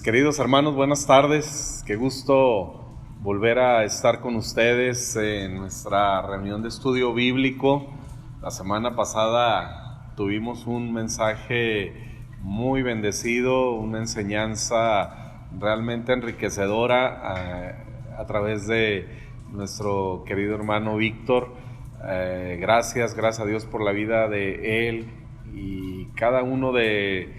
Queridos hermanos, buenas tardes. Qué gusto volver a estar con ustedes en nuestra reunión de estudio bíblico. La semana pasada tuvimos un mensaje muy bendecido, una enseñanza realmente enriquecedora a través de nuestro querido hermano Víctor. Gracias a Dios por la vida de él y cada uno del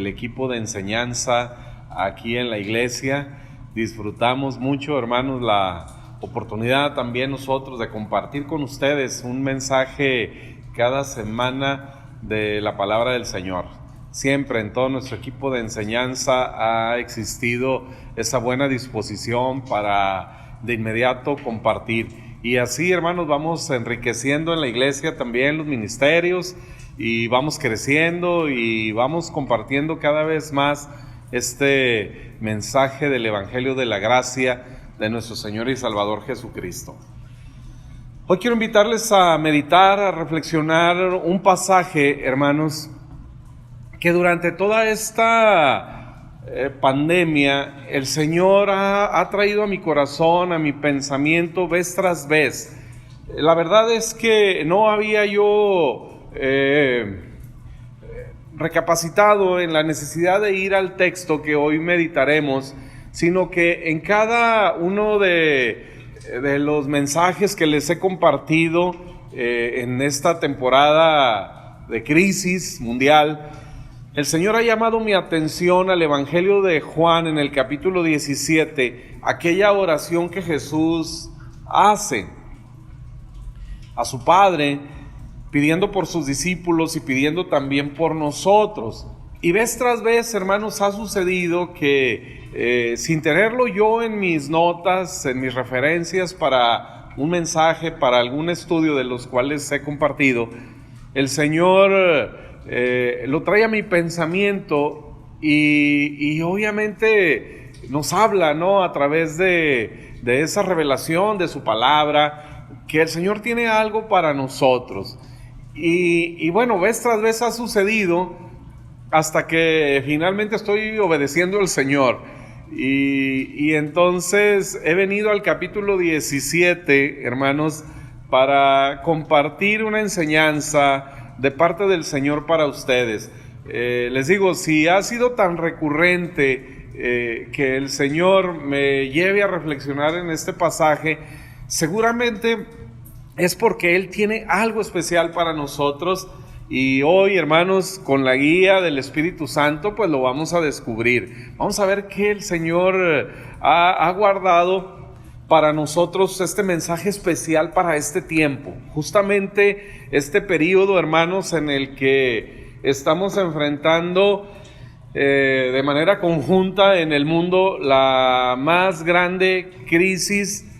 equipo de enseñanza aquí en la iglesia. Disfrutamos mucho, hermanos, la oportunidad también nosotros de compartir con ustedes un mensaje cada semana de la palabra del Señor. Siempre en todo nuestro equipo de enseñanza ha existido esa buena disposición para de inmediato compartir. Y así, hermanos, vamos enriqueciendo en la iglesia también los ministerios y vamos creciendo y vamos compartiendo cada vez más este mensaje del Evangelio de la Gracia de nuestro Señor y Salvador Jesucristo. Hoy quiero invitarles a meditar, a reflexionar un pasaje, hermanos, que durante toda esta pandemia el Señor ha traído a mi corazón, a mi pensamiento vez tras vez. La verdad es que no había yo recapacitado en la necesidad de ir al texto que hoy meditaremos, sino que en cada uno de los mensajes que les he compartido en esta temporada de crisis mundial, el Señor ha llamado mi atención al Evangelio de Juan en el capítulo 17, aquella oración que Jesús hace a su Padre, pidiendo por sus discípulos y pidiendo también por nosotros. Y vez tras vez, hermanos, ha sucedido que sin tenerlo yo en mis notas, en mis referencias para un mensaje, para algún estudio de los cuales he compartido, el Señor lo trae a mi pensamiento y obviamente nos habla, ¿no? A través de esa revelación de su palabra, que el Señor tiene algo para nosotros. Y bueno, vez tras vez ha sucedido hasta que finalmente estoy obedeciendo al Señor. Y entonces he venido al capítulo 17, hermanos, para compartir una enseñanza de parte del Señor para ustedes. Les digo, si ha sido tan recurrente que el Señor me lleve a reflexionar en este pasaje, seguramente es porque Él tiene algo especial para nosotros y hoy, hermanos, con la guía del Espíritu Santo, pues lo vamos a descubrir. Vamos a ver qué el Señor ha guardado para nosotros, este mensaje especial para este tiempo. Justamente este periodo, hermanos, en el que estamos enfrentando de manera conjunta en el mundo la más grande crisis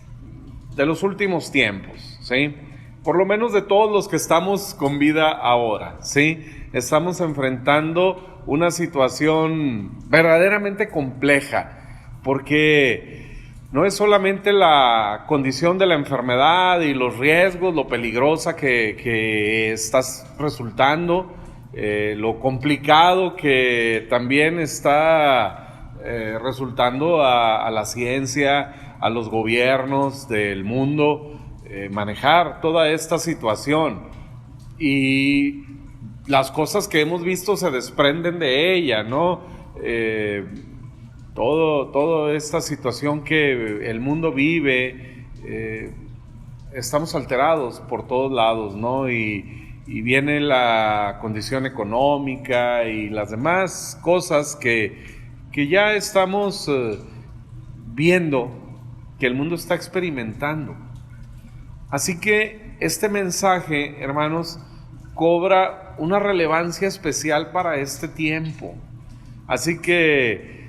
de los últimos tiempos, ¿sí? Por lo menos de todos los que estamos con vida ahora, ¿sí? Estamos enfrentando una situación verdaderamente compleja, porque no es solamente la condición de la enfermedad y los riesgos, lo peligrosa que estás resultando, lo complicado que también está resultando a la ciencia, a los gobiernos del mundo, manejar toda esta situación, y las cosas que hemos visto se desprenden de ella, ¿no? Toda esta situación que el mundo vive, estamos alterados por todos lados, ¿no? Y viene la condición económica y las demás cosas que ya estamos viendo que el mundo está experimentando. Así que este mensaje, hermanos, cobra una relevancia especial para este tiempo. Así que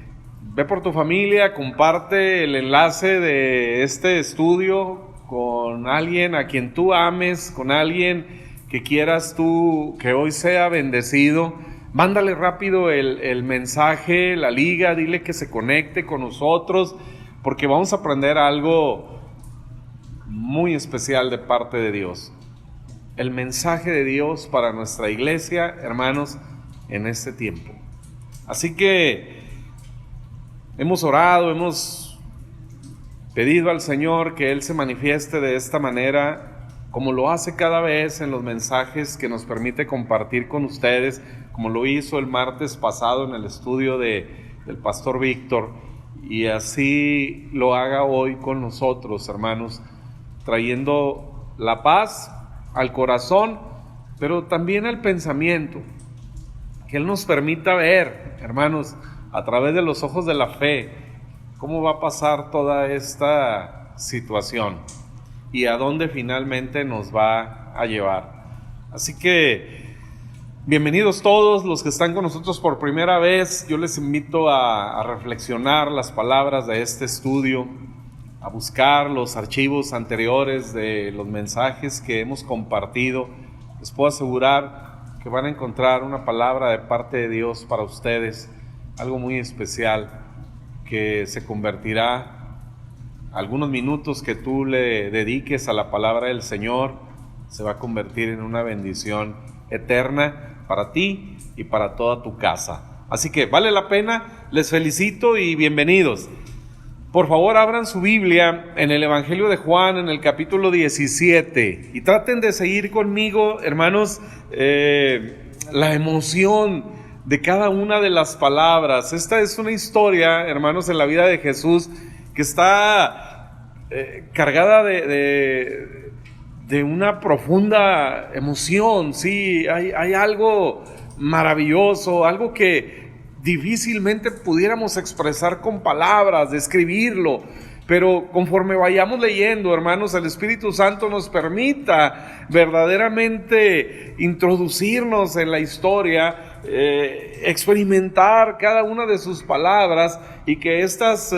ve por tu familia, comparte el enlace de este estudio con alguien a quien tú ames, con alguien que quieras tú que hoy sea bendecido. Mándale rápido el mensaje, la liga, dile que se conecte con nosotros, porque vamos a aprender algo muy especial de parte de Dios. El mensaje de Dios para nuestra iglesia, hermanos, en este tiempo. Así que Hemos orado, hemos pedido al Señor que Él se manifieste de esta manera, como lo hace cada vez en los mensajes que nos permite compartir con ustedes, como lo hizo el martes pasado en el estudio del pastor Víctor, y así lo haga hoy con nosotros, hermanos, trayendo la paz al corazón, pero también al pensamiento, que Él nos permita ver, hermanos, a través de los ojos de la fe, cómo va a pasar toda esta situación y a dónde finalmente nos va a llevar. Así que bienvenidos todos los que están con nosotros por primera vez. Yo les invito a reflexionar las palabras de este estudio, a buscar los archivos anteriores de los mensajes que hemos compartido. Les puedo asegurar que van a encontrar una palabra de parte de Dios para ustedes, algo muy especial que se convertirá. Algunos minutos que tú le dediques a la palabra del Señor se va a convertir en una bendición eterna para ti y para toda tu casa. Así que vale la pena, les felicito y bienvenidos. Por favor, abran su Biblia en el Evangelio de Juan, en el capítulo 17, y traten de seguir conmigo, hermanos, la emoción de cada una de las palabras. Esta es una historia, hermanos, en la vida de Jesús que está cargada de una profunda emoción. Sí, hay algo maravilloso, algo que difícilmente pudiéramos expresar con palabras, describirlo, pero conforme vayamos leyendo, hermanos, el Espíritu Santo nos permita verdaderamente introducirnos en la historia, experimentar cada una de sus palabras y que éstas,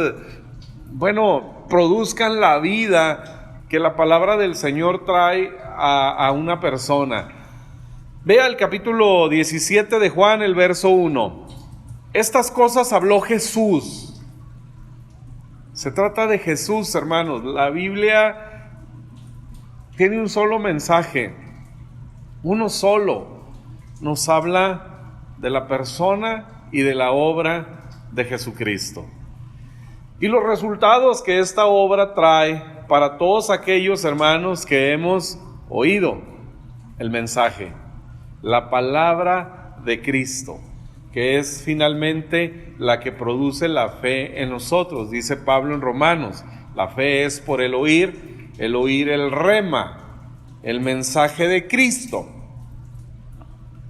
produzcan la vida que la palabra del Señor trae a una persona. Vea el capítulo 17 de Juan, el verso 1. Estas cosas habló Jesús. Se trata de Jesús, hermanos. La Biblia tiene un solo mensaje, uno solo. Nos habla de la persona y de la obra de Jesucristo y los resultados que esta obra trae para todos aquellos hermanos que hemos oído el mensaje, la palabra de Cristo, que es finalmente la que produce la fe en nosotros. Dice Pablo en Romanos, la fe es por el oír el rema, el mensaje de Cristo.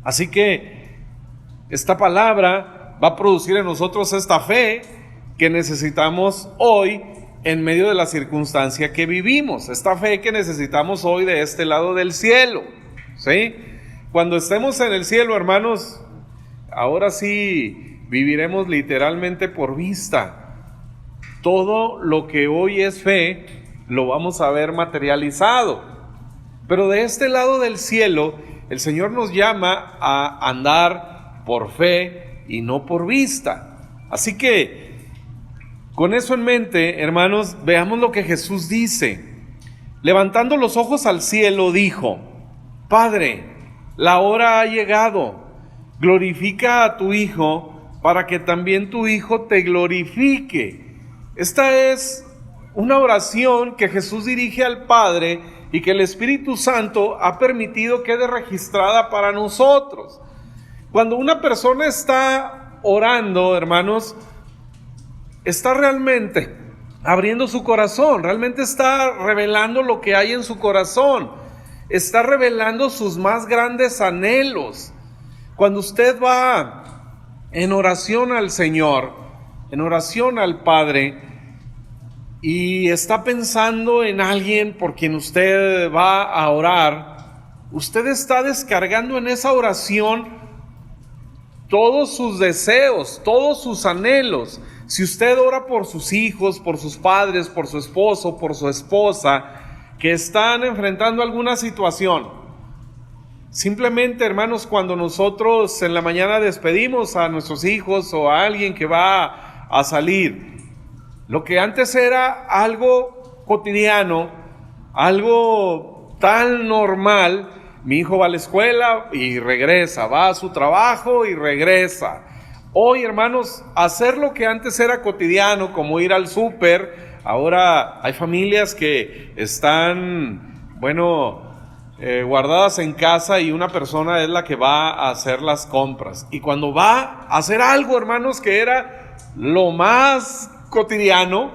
Así que esta palabra va a producir en nosotros esta fe que necesitamos hoy en medio de la circunstancia que vivimos, esta fe que necesitamos hoy de este lado del cielo, ¿sí? Cuando estemos en el cielo, hermanos, ahora sí viviremos literalmente por vista. Todo lo que hoy es fe lo vamos a ver materializado. Pero de este lado del cielo, el Señor nos llama a andar por fe y no por vista. Así que, con eso en mente, hermanos, veamos lo que Jesús dice. Levantando los ojos al cielo, dijo: Padre, la hora ha llegado. Glorifica a tu Hijo, para que también tu Hijo te glorifique. Esta es una oración que Jesús dirige al Padre y que el Espíritu Santo ha permitido quede registrada para nosotros. Cuando una persona está orando, hermanos, está realmente abriendo su corazón, realmente está revelando lo que hay en su corazón, está revelando sus más grandes anhelos. Cuando usted va en oración al Señor, en oración al Padre, y está pensando en alguien por quien usted va a orar, usted está descargando en esa oración todos sus deseos, todos sus anhelos. Si usted ora por sus hijos, por sus padres, por su esposo, por su esposa, que están enfrentando alguna situación, simplemente, hermanos, cuando nosotros en la mañana despedimos a nuestros hijos o a alguien que va a salir, lo que antes era algo cotidiano, algo tan normal, mi hijo va a la escuela y regresa, va a su trabajo y regresa. Hoy, hermanos, hacer lo que antes era cotidiano, como ir al súper, ahora hay familias que están, guardadas en casa y una persona es la que va a hacer las compras. Y cuando va a hacer algo, hermanos, que era lo más cotidiano,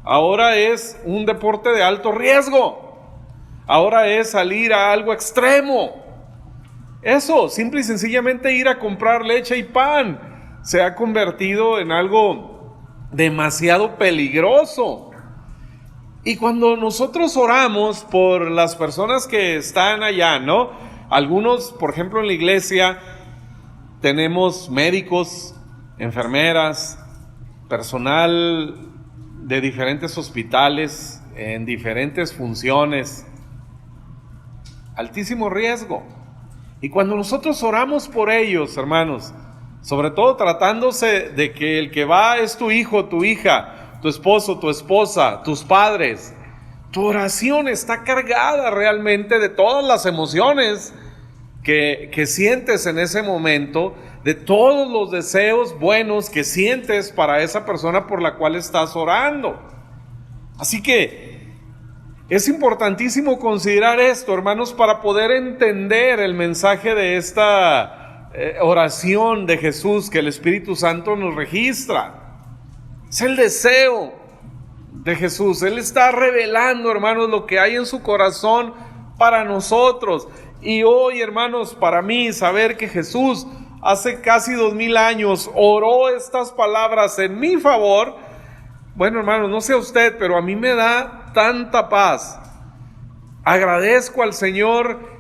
ahora es un deporte de alto riesgo. Ahora es salir a algo extremo. Eso, simple y sencillamente ir a comprar leche y pan, se ha convertido en algo demasiado peligroso. Y cuando nosotros oramos por las personas que están allá, ¿no? Algunos, por ejemplo, en la iglesia tenemos médicos, enfermeras, personal de diferentes hospitales, en diferentes funciones. Altísimo riesgo. Y cuando nosotros oramos por ellos, hermanos, sobre todo tratándose de que el que va es tu hijo, tu hija, tu esposo, tu esposa, tus padres, tu oración está cargada realmente de todas las emociones que sientes en ese momento, de todos los deseos buenos que sientes para esa persona por la cual estás orando. Así que es importantísimo considerar esto, hermanos, para poder entender el mensaje de esta oración de Jesús que el Espíritu Santo nos registra. Es el deseo de Jesús. Él está revelando, hermanos, lo que hay en su corazón para nosotros. Y hoy, hermanos, para mí, saber que Jesús hace casi 2000 años oró estas palabras en mi favor, bueno, hermanos, no sé a usted, pero a mí me da tanta paz. Agradezco al Señor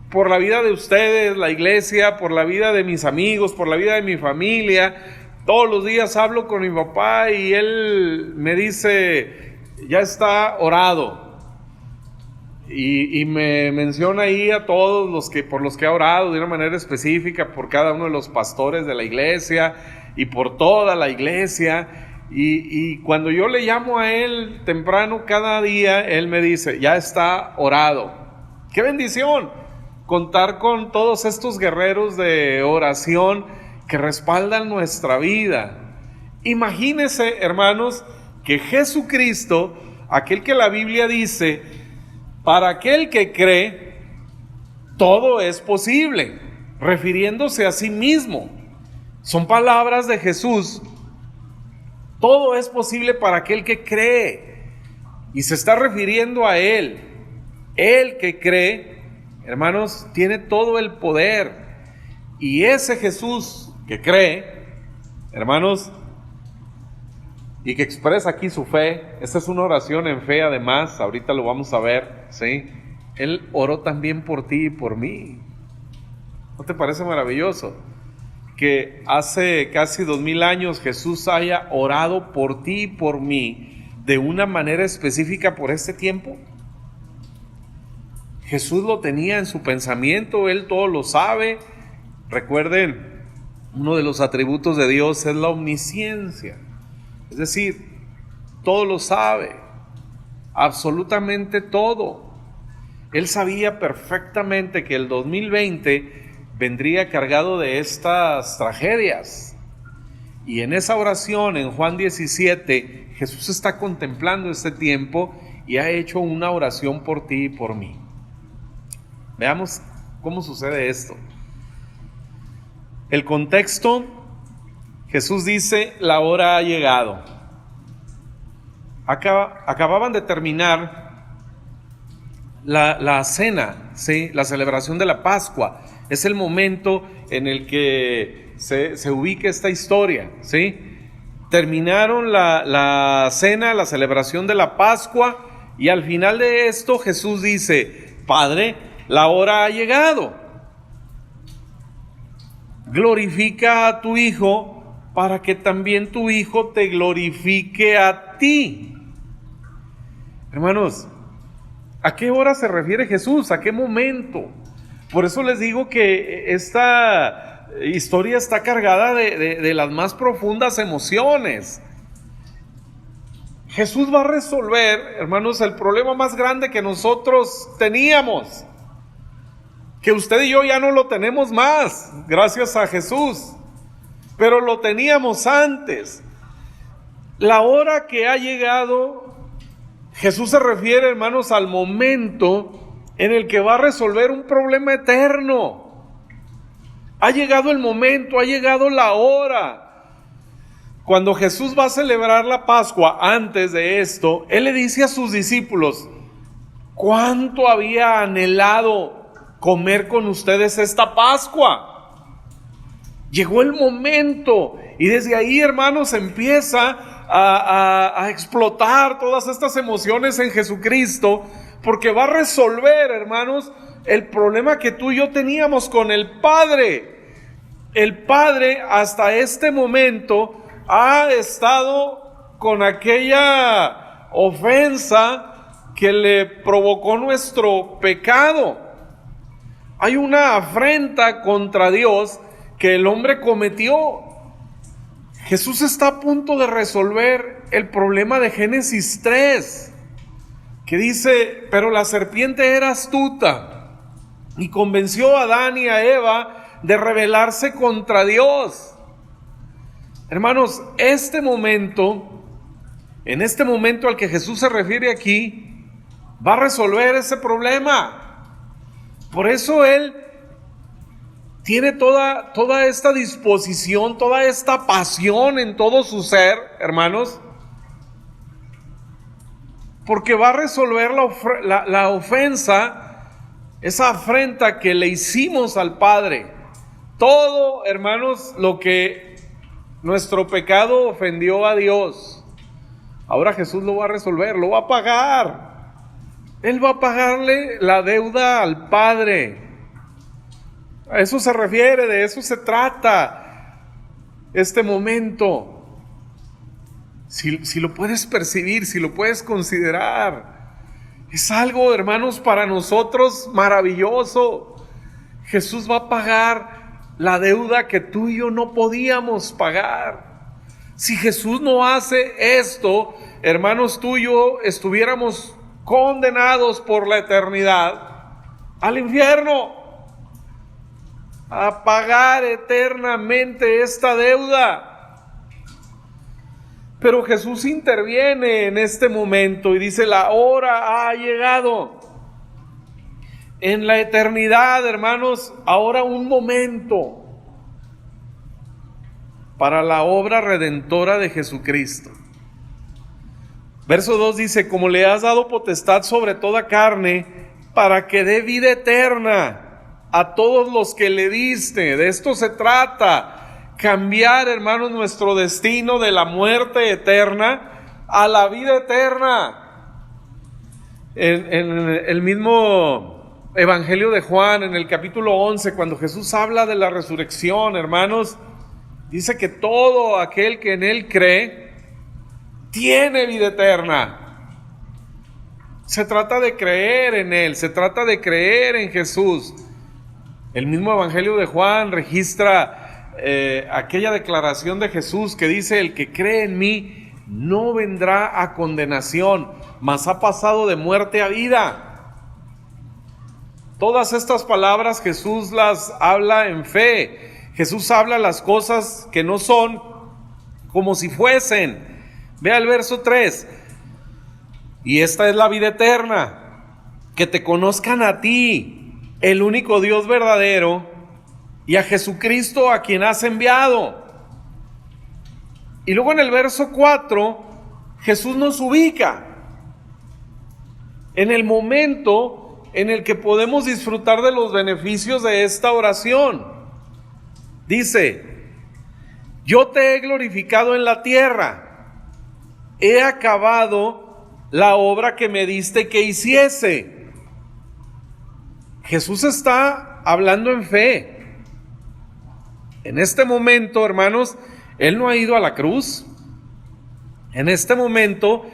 por la vida de ustedes, la iglesia, por la vida de mis amigos, por la vida de mi familia. Todos los días hablo con mi papá y él me dice, ya está orado. Y me menciona ahí a todos por los que ha orado de una manera específica, por cada uno de los pastores de la iglesia y por toda la iglesia. Y cuando yo le llamo a él temprano cada día, él me dice, ya está orado. ¡Qué bendición! Contar con todos estos guerreros de oración que respaldan nuestra vida. Imagínense, hermanos, que Jesucristo, aquel que la Biblia dice, para aquel que cree, todo es posible, refiriéndose a sí mismo. Son palabras de Jesús. Todo es posible para aquel que cree. Y se está refiriendo a Él. El que cree, hermanos, tiene todo el poder. Y ese Jesús que cree, hermanos, y que expresa aquí su fe, esta es una oración en fe además, ahorita lo vamos a ver, ¿sí? Él oró también por ti y por mí. ¿No te parece maravilloso? Que hace casi 2000 años Jesús haya orado por ti y por mí de una manera específica por este tiempo. Jesús lo tenía en su pensamiento, Él todo lo sabe. Recuerden, uno de los atributos de Dios es la omnisciencia. Es decir, todo lo sabe, absolutamente todo. Él sabía perfectamente que el 2020 vendría cargado de estas tragedias. Y en esa oración, en Juan 17, Jesús está contemplando este tiempo y ha hecho una oración por ti y por mí. Veamos cómo sucede esto. El contexto, Jesús dice, la hora ha llegado. Acababan de terminar la cena, ¿sí? La celebración de la Pascua. Es el momento en el que se ubica esta historia, ¿sí? Terminaron la cena, la celebración de la Pascua, y al final de esto Jesús dice, Padre, la hora ha llegado. Glorifica a tu Hijo para que también tu Hijo te glorifique a ti. Hermanos, ¿a qué hora se refiere Jesús? ¿A qué momento? Por eso les digo que esta historia está cargada de las más profundas emociones. Jesús va a resolver, hermanos, el problema más grande que nosotros teníamos, que usted y yo ya no lo tenemos más, gracias a Jesús. pero lo teníamos antes. La hora que ha llegado, Jesús se refiere, hermanos, al momento en el que va a resolver un problema eterno. Ha llegado el momento, ha llegado la hora. Cuando Jesús va a celebrar la Pascua, antes de esto, Él le dice a sus discípulos: ¿cuánto había anhelado comer con ustedes esta Pascua? Llegó el momento, y desde ahí, hermanos, empieza a explotar todas estas emociones en Jesucristo, porque va a resolver, hermanos, el problema que tú y yo teníamos con el Padre. El Padre hasta este momento ha estado con aquella ofensa que le provocó nuestro pecado. Hay una afrenta contra Dios que el hombre cometió. Jesús está a punto de resolver el problema de Génesis 3, que dice: pero la serpiente era astuta y convenció a Adán y a Eva de rebelarse contra Dios. Hermanos, en este momento al que Jesús se refiere aquí, va a resolver ese problema. Por eso Él tiene toda esta disposición, toda esta pasión en todo su ser, hermanos, porque va a resolver la ofensa, esa afrenta que le hicimos al Padre. Todo, hermanos, lo que nuestro pecado ofendió a Dios, ahora Jesús lo va a resolver, lo va a pagar. Él va a pagarle la deuda al Padre. A eso se refiere, de eso se trata este momento. Si lo puedes percibir, si lo puedes considerar, es algo, hermanos, para nosotros maravilloso. Jesús va a pagar la deuda que tú y yo no podíamos pagar. Si Jesús no hace esto, hermanos, tú y yo estuviéramos condenados por la eternidad al infierno, a pagar eternamente esta deuda. Pero Jesús interviene en este momento y dice: la hora ha llegado. En la eternidad, hermanos, ahora un momento para la obra redentora de Jesucristo. Verso 2 dice: como le has dado potestad sobre toda carne, para que dé vida eterna a todos los que le diste. De esto se trata, cambiar, hermanos, nuestro destino de la muerte eterna a la vida eterna. En el mismo Evangelio de Juan, en el capítulo 11, cuando Jesús habla de la resurrección, hermanos, dice que todo aquel que en Él cree tiene vida eterna. Se trata de creer en Él, se trata de creer en Jesús. El mismo Evangelio de Juan registra aquella declaración de Jesús que dice: el que cree en mí no vendrá a condenación, mas ha pasado de muerte a vida. Todas estas palabras Jesús las habla en fe. Jesús habla las cosas que no son como si fuesen. Vea el verso 3. Y esta es la vida eterna, que te conozcan a ti, el único Dios verdadero, y a Jesucristo a quien has enviado. Y luego en el verso 4, Jesús nos ubica en el momento en el que podemos disfrutar de los beneficios de esta oración. Dice: yo te he glorificado en la tierra, he acabado la obra que me diste que hiciese. Jesús está hablando en fe. En este momento, hermanos, Él no ha ido a la cruz. En este momento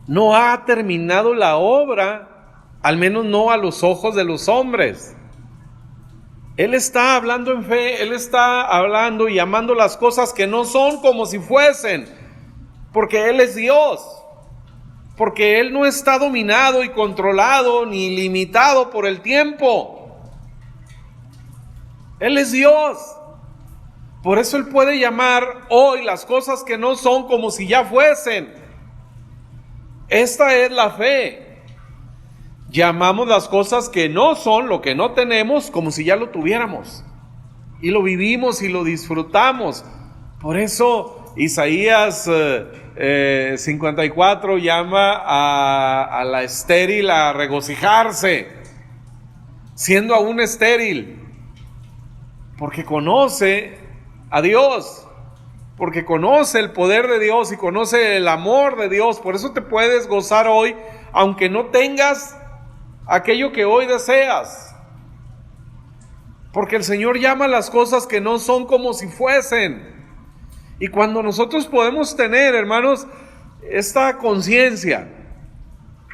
no ha terminado la obra, al menos no a los ojos de los hombres. Él está hablando en fe, Él está hablando y llamando las cosas que no son como si fuesen, porque Él es Dios, porque Él no está dominado y controlado ni limitado por el tiempo. Él es Dios. Por eso Él puede llamar hoy las cosas que no son como si ya fuesen. Esta es la fe. Llamamos las cosas que no son, lo que no tenemos, como si ya lo tuviéramos. Y lo vivimos y lo disfrutamos. Por eso Isaías 54 llama a la estéril a regocijarse, siendo aún estéril, porque conoce a Dios, porque conoce el poder de Dios y conoce el amor de Dios. Por eso te puedes gozar hoy, aunque no tengas aquello que hoy deseas, porque el Señor llama las cosas que no son como si fuesen. Y cuando nosotros podemos tener, hermanos, esta conciencia,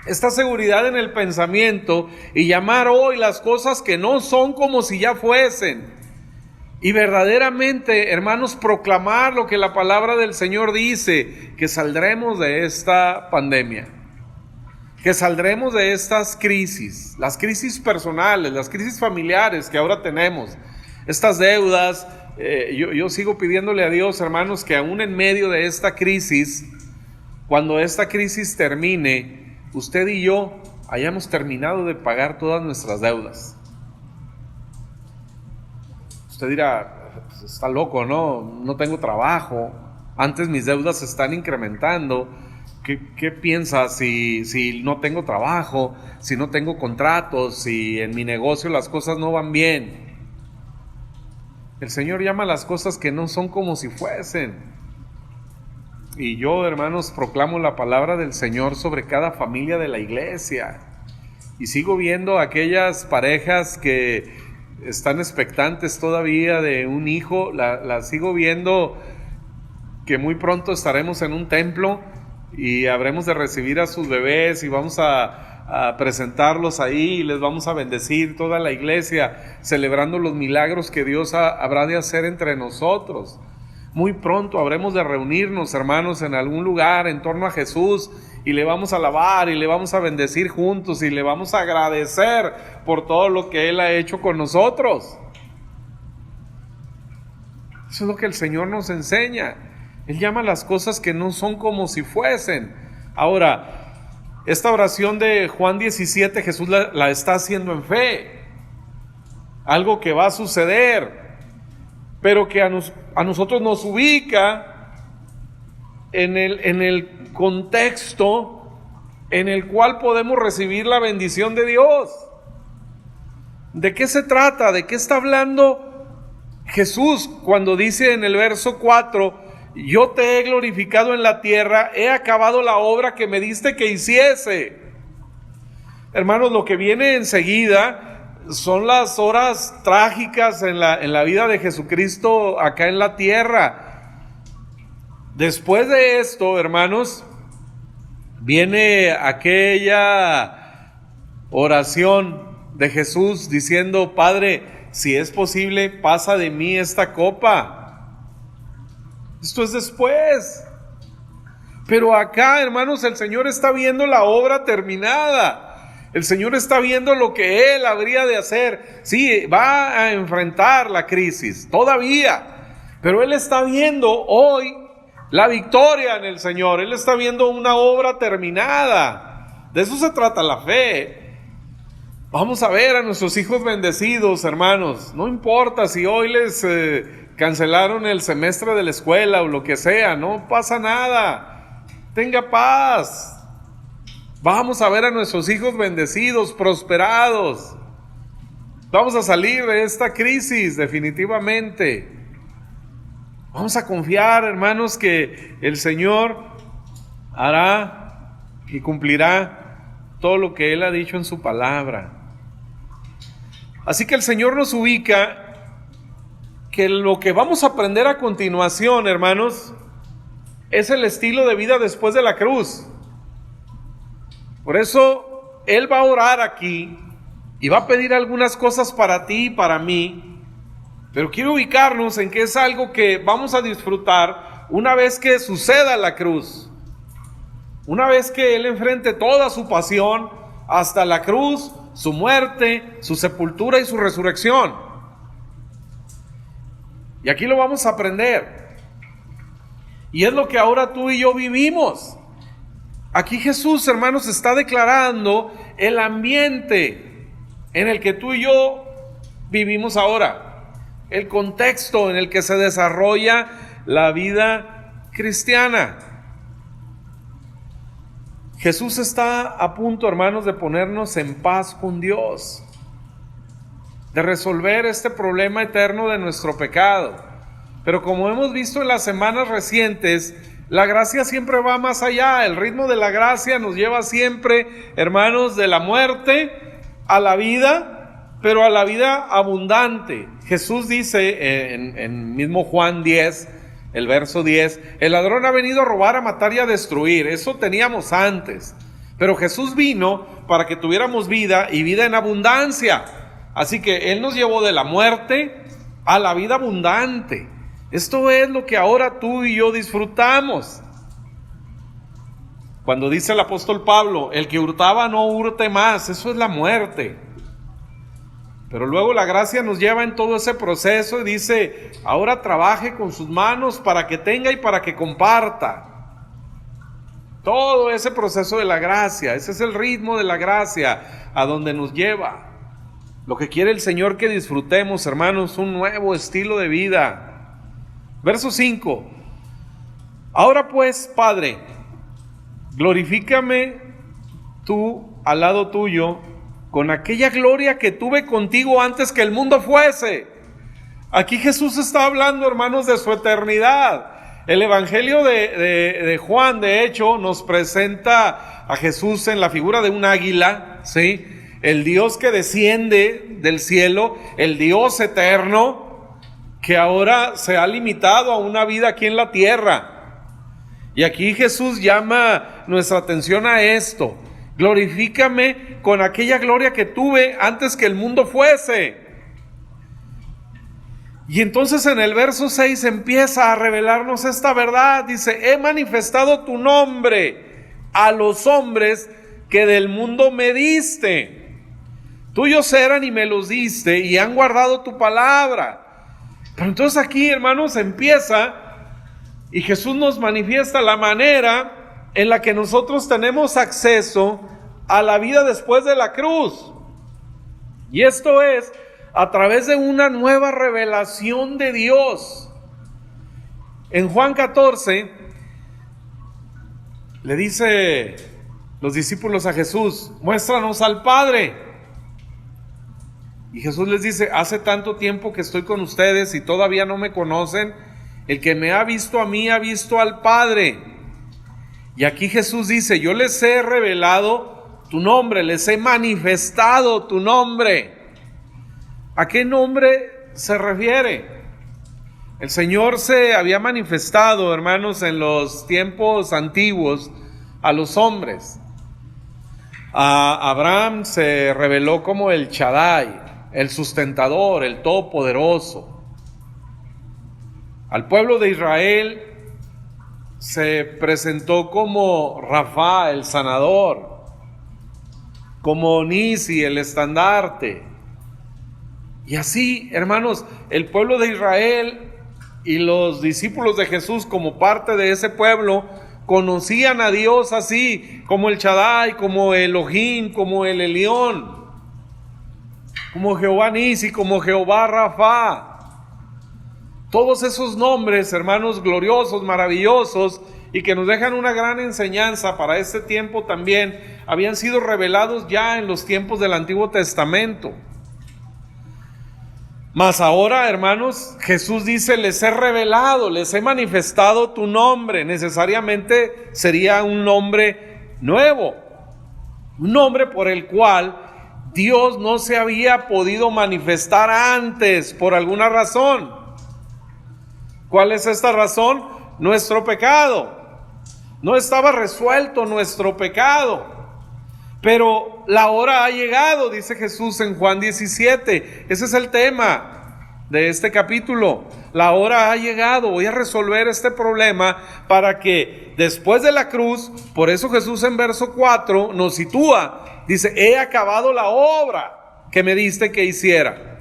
esta seguridad en el pensamiento y llamar hoy las cosas que no son como si ya fuesen, y verdaderamente, hermanos, proclamar lo que la palabra del Señor dice, que saldremos de esta pandemia, que saldremos de estas crisis, las crisis personales, las crisis familiares que ahora tenemos, estas deudas. Yo sigo pidiéndole a Dios, hermanos, que aún en medio de esta crisis, cuando esta crisis termine, usted y yo hayamos terminado de pagar todas nuestras deudas. Usted dirá, pues está loco, ¿no? No tengo trabajo, antes mis deudas se están incrementando. ¿Qué piensa si no tengo trabajo, si no tengo contratos, si en mi negocio las cosas no van bien? El Señor llama las cosas que no son como si fuesen. Y yo, hermanos, proclamo la palabra del Señor sobre cada familia de la iglesia. Y sigo viendo aquellas parejas que están expectantes todavía de un hijo. Las sigo viendo que muy pronto estaremos en un templo y habremos de recibir a sus bebés y vamos a presentarlos ahí y les vamos a bendecir toda la iglesia, celebrando los milagros que Dios habrá de hacer entre nosotros. Muy pronto habremos de reunirnos, hermanos, en algún lugar en torno a Jesús y le vamos a alabar y le vamos a bendecir juntos y le vamos a agradecer por todo lo que Él ha hecho con nosotros. Eso es lo que el Señor nos enseña. Él llama las cosas que no son como si fuesen. Ahora, esta oración de Juan 17, Jesús la está haciendo en fe. Algo que va a suceder, pero que a nosotros nos ubica en el contexto en el cual podemos recibir la bendición de Dios. ¿De qué se trata? ¿De qué está hablando Jesús cuando dice en el verso 4: yo te he glorificado en la tierra, he acabado la obra que me diste que hiciese? Hermanos, lo que viene enseguida son las horas trágicas en la vida de Jesucristo acá en la tierra. Después de esto, hermanos, viene aquella oración de Jesús diciendo: Padre, si es posible, pasa de mí esta copa. Esto es después. Pero acá, hermanos, el Señor está viendo la obra terminada. El Señor está viendo lo que Él habría de hacer. Sí, va a enfrentar la crisis todavía, pero Él está viendo hoy la victoria en el Señor. Él está viendo una obra terminada. De eso se trata la fe. Vamos a ver a nuestros hijos bendecidos, hermanos. No importa si hoy les cancelaron el semestre de la escuela o lo que sea, no pasa nada. Tenga paz. Vamos a ver a nuestros hijos bendecidos, prosperados. Vamos a salir de esta crisis definitivamente. Vamos a confiar, hermanos, que el Señor hará y cumplirá todo lo que Él ha dicho en su palabra. Así que el Señor nos ubica que lo que vamos a aprender a continuación, hermanos, es el estilo de vida después de la cruz. Por eso Él va a orar aquí y va a pedir algunas cosas para ti y para mí, pero quiero ubicarnos en que es algo que vamos a disfrutar una vez que suceda la cruz, una vez que Él enfrente toda su pasión hasta la cruz, su muerte, su sepultura y su resurrección. Y aquí lo vamos a aprender. Y es lo que ahora tú y yo vivimos. Aquí Jesús, hermanos, está declarando el ambiente en el que tú y yo vivimos ahora, el contexto en el que se desarrolla la vida cristiana. Jesús está a punto, hermanos, de ponernos en paz con Dios, de resolver este problema eterno de nuestro pecado. Pero como hemos visto en las semanas recientes, la gracia siempre va más allá. El ritmo de la gracia nos lleva siempre, hermanos, de la muerte a la vida, pero a la vida abundante. Jesús dice en mismo Juan 10, el verso 10, el ladrón ha venido a robar, a matar y a destruir. Eso teníamos antes, pero Jesús vino para que tuviéramos vida y vida en abundancia. Así que Él nos llevó de la muerte a la vida abundante. Esto es lo que ahora tú y yo disfrutamos. Cuando dice el apóstol Pablo, el que hurtaba no hurte más, eso es la muerte. Pero luego la gracia nos lleva en todo ese proceso y dice, ahora trabaje con sus manos para que tenga y para que comparta. Todo ese proceso de la gracia, ese es el ritmo de la gracia a donde nos lleva. Lo que quiere el Señor que disfrutemos, hermanos, un nuevo estilo de vida. Verso 5. Ahora pues, Padre, glorifícame tú al lado tuyo con aquella gloria que tuve contigo antes que el mundo fuese. Aquí Jesús está hablando, hermanos, de su eternidad. El Evangelio de Juan, de hecho, nos presenta a Jesús en la figura de un águila, ¿sí? El Dios que desciende del cielo, el Dios eterno, que ahora se ha limitado a una vida aquí en la tierra. Y aquí Jesús llama nuestra atención a esto. Glorifícame con aquella gloria que tuve antes que el mundo fuese. Y entonces en el verso 6 empieza a revelarnos esta verdad. Dice, he manifestado tu nombre a los hombres que del mundo me diste. Tuyos eran y me los diste y han guardado tu palabra. Pero entonces aquí, hermanos, empieza y Jesús nos manifiesta la manera en la que nosotros tenemos acceso a la vida después de la cruz. Y esto es a través de una nueva revelación de Dios. En Juan 14 le dice los discípulos a Jesús, muéstranos al Padre. Y Jesús les dice, hace tanto tiempo que estoy con ustedes y todavía no me conocen. El que me ha visto a mí ha visto al Padre. Y aquí Jesús dice, yo les he revelado tu nombre, les he manifestado tu nombre. ¿A qué nombre se refiere? El Señor se había manifestado, hermanos, en los tiempos antiguos a los hombres. A Abraham se reveló como el Shaddai, el sustentador, el todopoderoso. Al pueblo de Israel se presentó como Rafa, el sanador, como Nisi, el estandarte. Y así, hermanos, el pueblo de Israel y los discípulos de Jesús como parte de ese pueblo conocían a Dios así, como el Shaddai, como Elohim, como el Elión, como Jehová Nisi, como Jehová Rafa. Todos esos nombres, hermanos, gloriosos, maravillosos, y que nos dejan una gran enseñanza para este tiempo también, habían sido revelados ya en los tiempos del Antiguo Testamento. Mas ahora, hermanos, Jesús dice, les he revelado, les he manifestado tu nombre. Necesariamente sería un nombre nuevo, un nombre por el cual Dios no se había podido manifestar antes por alguna razón. ¿Cuál es esta razón? Nuestro pecado. No estaba resuelto nuestro pecado. Pero la hora ha llegado, dice Jesús en Juan 17. Ese es el tema de este capítulo. La hora ha llegado. Voy a resolver este problema para que después de la cruz, por eso Jesús en verso 4 nos sitúa. Dice, he acabado la obra que me diste que hiciera.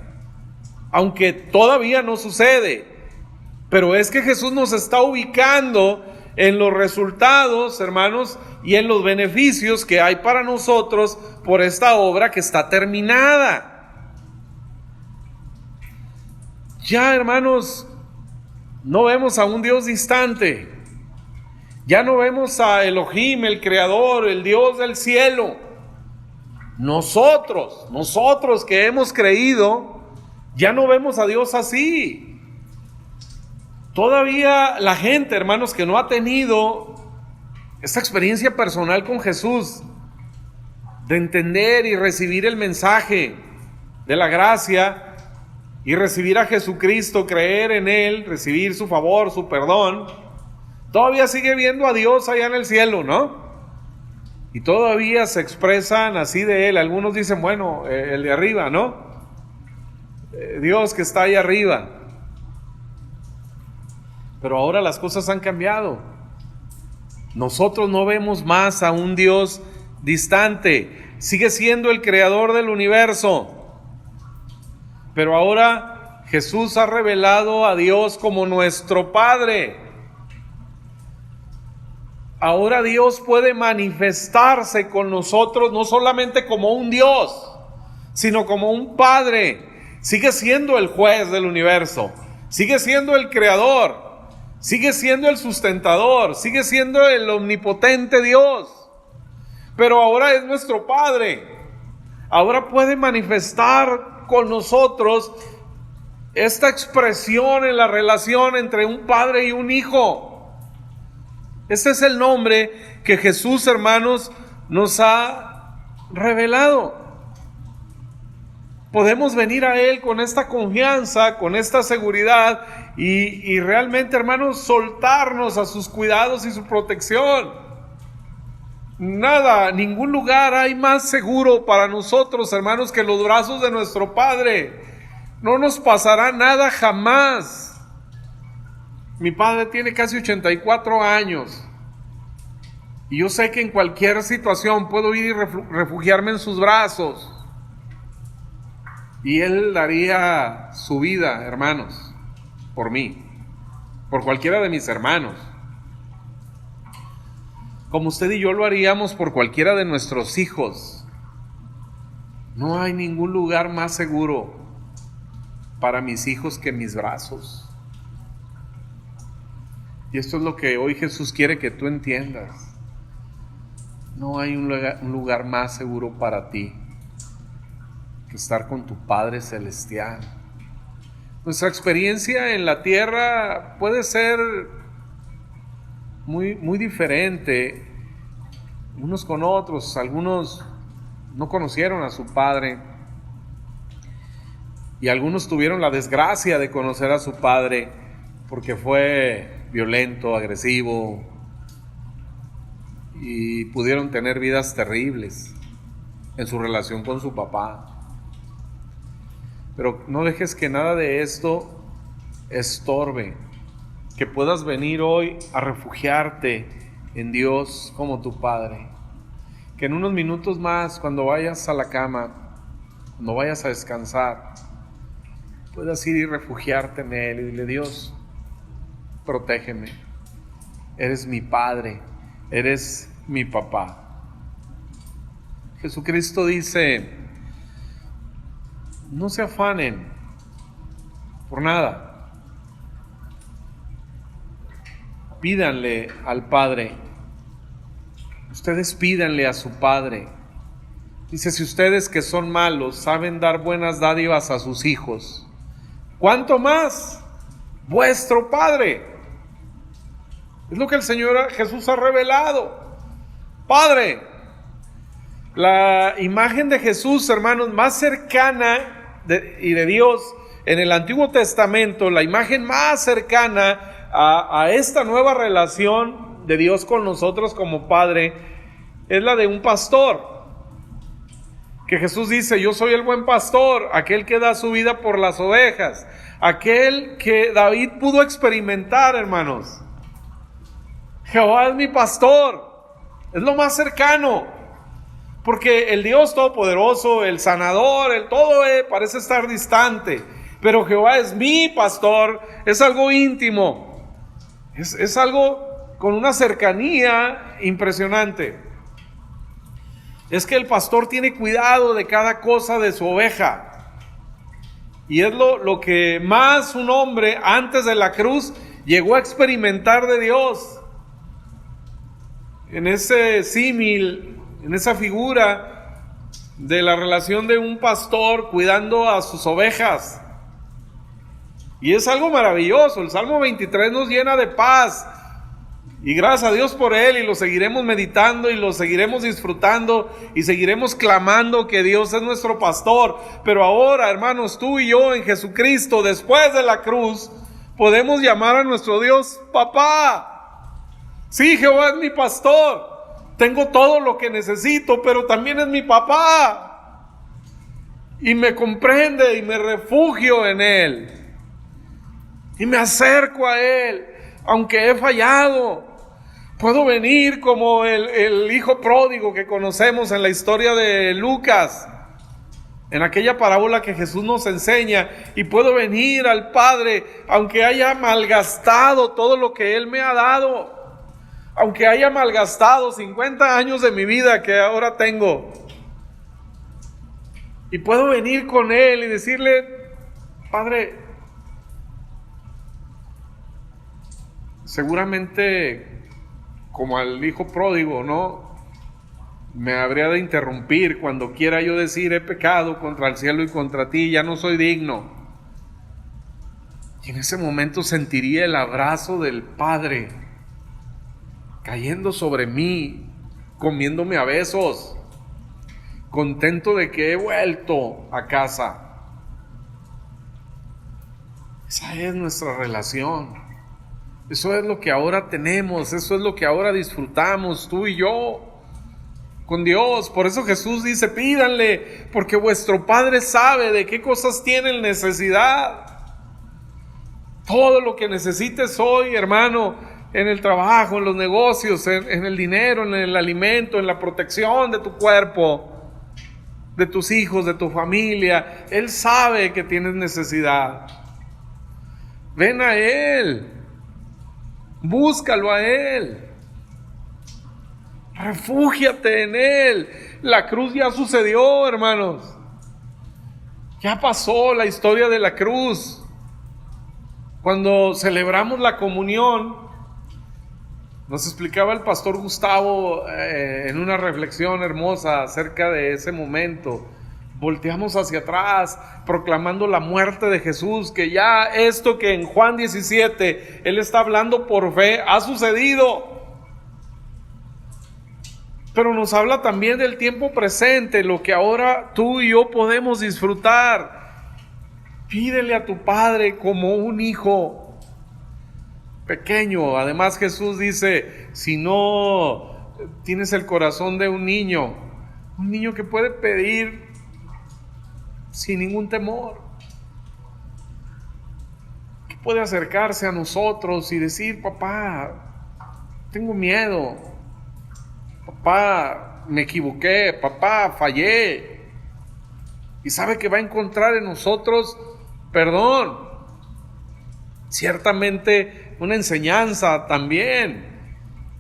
Aunque todavía no sucede. Pero es que Jesús nos está ubicando en los resultados, hermanos, y en los beneficios que hay para nosotros por esta obra que está terminada. Ya, hermanos, no vemos a un Dios distante. Ya no vemos a Elohim, el Creador, el Dios del cielo. Nosotros que hemos creído, ya no vemos a Dios así. Todavía la gente, hermanos, que no ha tenido esta experiencia personal con Jesús, de entender y recibir el mensaje de la gracia y recibir a Jesucristo, creer en Él, recibir su favor, su perdón, todavía sigue viendo a Dios allá en el cielo, ¿no? Y todavía se expresan así de Él. Algunos dicen, bueno, el de arriba, ¿no? Dios que está ahí arriba. Pero ahora las cosas han cambiado. Nosotros no vemos más a un Dios distante. Sigue siendo el creador del universo. Pero ahora Jesús ha revelado a Dios como nuestro Padre. Ahora Dios puede manifestarse con nosotros no solamente como un Dios, sino como un Padre. Sigue siendo el juez del universo. Sigue siendo el creador. Sigue siendo el sustentador, sigue siendo el omnipotente Dios, pero ahora es nuestro Padre. Ahora puede manifestar con nosotros esta expresión en la relación entre un padre y un hijo. Este es el nombre que Jesús, hermanos, nos ha revelado. Podemos venir a Él con esta confianza, con esta seguridad y realmente, hermanos, soltarnos a sus cuidados y su protección. Nada, ningún lugar hay más seguro para nosotros, hermanos, que los brazos de nuestro Padre. No nos pasará nada jamás. Mi padre tiene casi 84 años y yo sé que en cualquier situación puedo ir y refugiarme en sus brazos. Y Él daría su vida, hermanos, por mí, por cualquiera de mis hermanos. Como usted y yo lo haríamos por cualquiera de nuestros hijos. No hay ningún lugar más seguro para mis hijos que mis brazos. Y esto es lo que hoy Jesús quiere que tú entiendas. No hay un lugar más seguro para ti que estar con tu Padre Celestial. Nuestra experiencia en la tierra puede ser muy diferente unos con otros. Algunos no conocieron a su Padre y algunos tuvieron la desgracia de conocer a su Padre porque fue violento, agresivo y pudieron tener vidas terribles en su relación con su papá. Pero no dejes que nada de esto estorbe, que puedas venir hoy a refugiarte en Dios como tu Padre. Que en unos minutos más, cuando vayas a la cama, cuando vayas a descansar, puedas ir y refugiarte en Él y dile: Dios, protégeme. Eres mi Padre, eres mi papá. Jesucristo dice: no se afanen por nada. Pídanle al Padre. Ustedes pídanle a su Padre. Dice: si ustedes que son malos saben dar buenas dádivas a sus hijos, ¿cuánto más vuestro Padre? Es lo que el Señor Jesús ha revelado. Padre. La imagen de Jesús, hermanos, más cercana y de Dios en el Antiguo Testamento, la imagen más cercana a esta nueva relación de Dios con nosotros como Padre, es la de un pastor. Que Jesús dice: yo soy el buen pastor, aquel que da su vida por las ovejas, aquel que David pudo experimentar, hermanos. Jehová es mi pastor, es lo más cercano. Porque el Dios Todopoderoso, el Sanador, el todo parece estar distante. Pero Jehová es mi pastor, es algo íntimo, es algo con una cercanía impresionante. Es que el pastor tiene cuidado de cada cosa de su oveja. Y es lo que más un hombre antes de la cruz llegó a experimentar de Dios. En ese símil, en esa figura de la relación de un pastor cuidando a sus ovejas. Y es algo maravilloso. El Salmo 23 nos llena de paz. Y gracias a Dios por él, y lo seguiremos meditando y lo seguiremos disfrutando y seguiremos clamando que Dios es nuestro pastor. Pero ahora, hermanos, tú y yo en Jesucristo, después de la cruz, podemos llamar a nuestro Dios papá. Sí, Jehová es mi pastor, tengo todo lo que necesito, pero también es mi papá. Y me comprende y me refugio en él. Y me acerco a él, aunque he fallado. Puedo venir como el hijo pródigo que conocemos en la historia de Lucas, en aquella parábola que Jesús nos enseña, y puedo venir al Padre, aunque haya malgastado todo lo que Él me ha dado, aunque haya malgastado 50 años de mi vida que ahora tengo, y puedo venir con Él y decirle: Padre, seguramente como al hijo pródigo, ¿no? Me habría de interrumpir cuando quiera yo decir: he pecado contra el cielo y contra ti, ya no soy digno. Y en ese momento sentiría el abrazo del Padre cayendo sobre mí, comiéndome a besos, contento de que he vuelto a casa. Esa es nuestra relación. Eso es lo que ahora tenemos, eso es lo que ahora disfrutamos tú y yo con Dios. Por eso Jesús dice: pídanle, porque vuestro Padre sabe de qué cosas tienen necesidad. Todo lo que necesites hoy, hermano, en el trabajo, en los negocios, en el dinero, en el alimento, en la protección de tu cuerpo, de tus hijos, de tu familia, Él sabe que tienes necesidad. Ven a Él. Búscalo a Él. Refúgiate en Él. La cruz ya sucedió, hermanos. Ya pasó la historia de la cruz. Cuando celebramos la comunión, nos explicaba el pastor Gustavo en una reflexión hermosa acerca de ese momento. Volteamos hacia atrás, proclamando la muerte de Jesús, que ya esto que en Juan 17 Él está hablando por fe ha sucedido. Pero nos habla también del tiempo presente, lo que ahora tú y yo podemos disfrutar. Pídele a tu Padre como un hijo pequeño. Además, Jesús dice: si no tienes el corazón de un niño que puede pedir sin ningún temor, que puede acercarse a nosotros y decir: papá, tengo miedo, papá, me equivoqué, papá, fallé, y sabe que va a encontrar en nosotros perdón, ciertamente una enseñanza también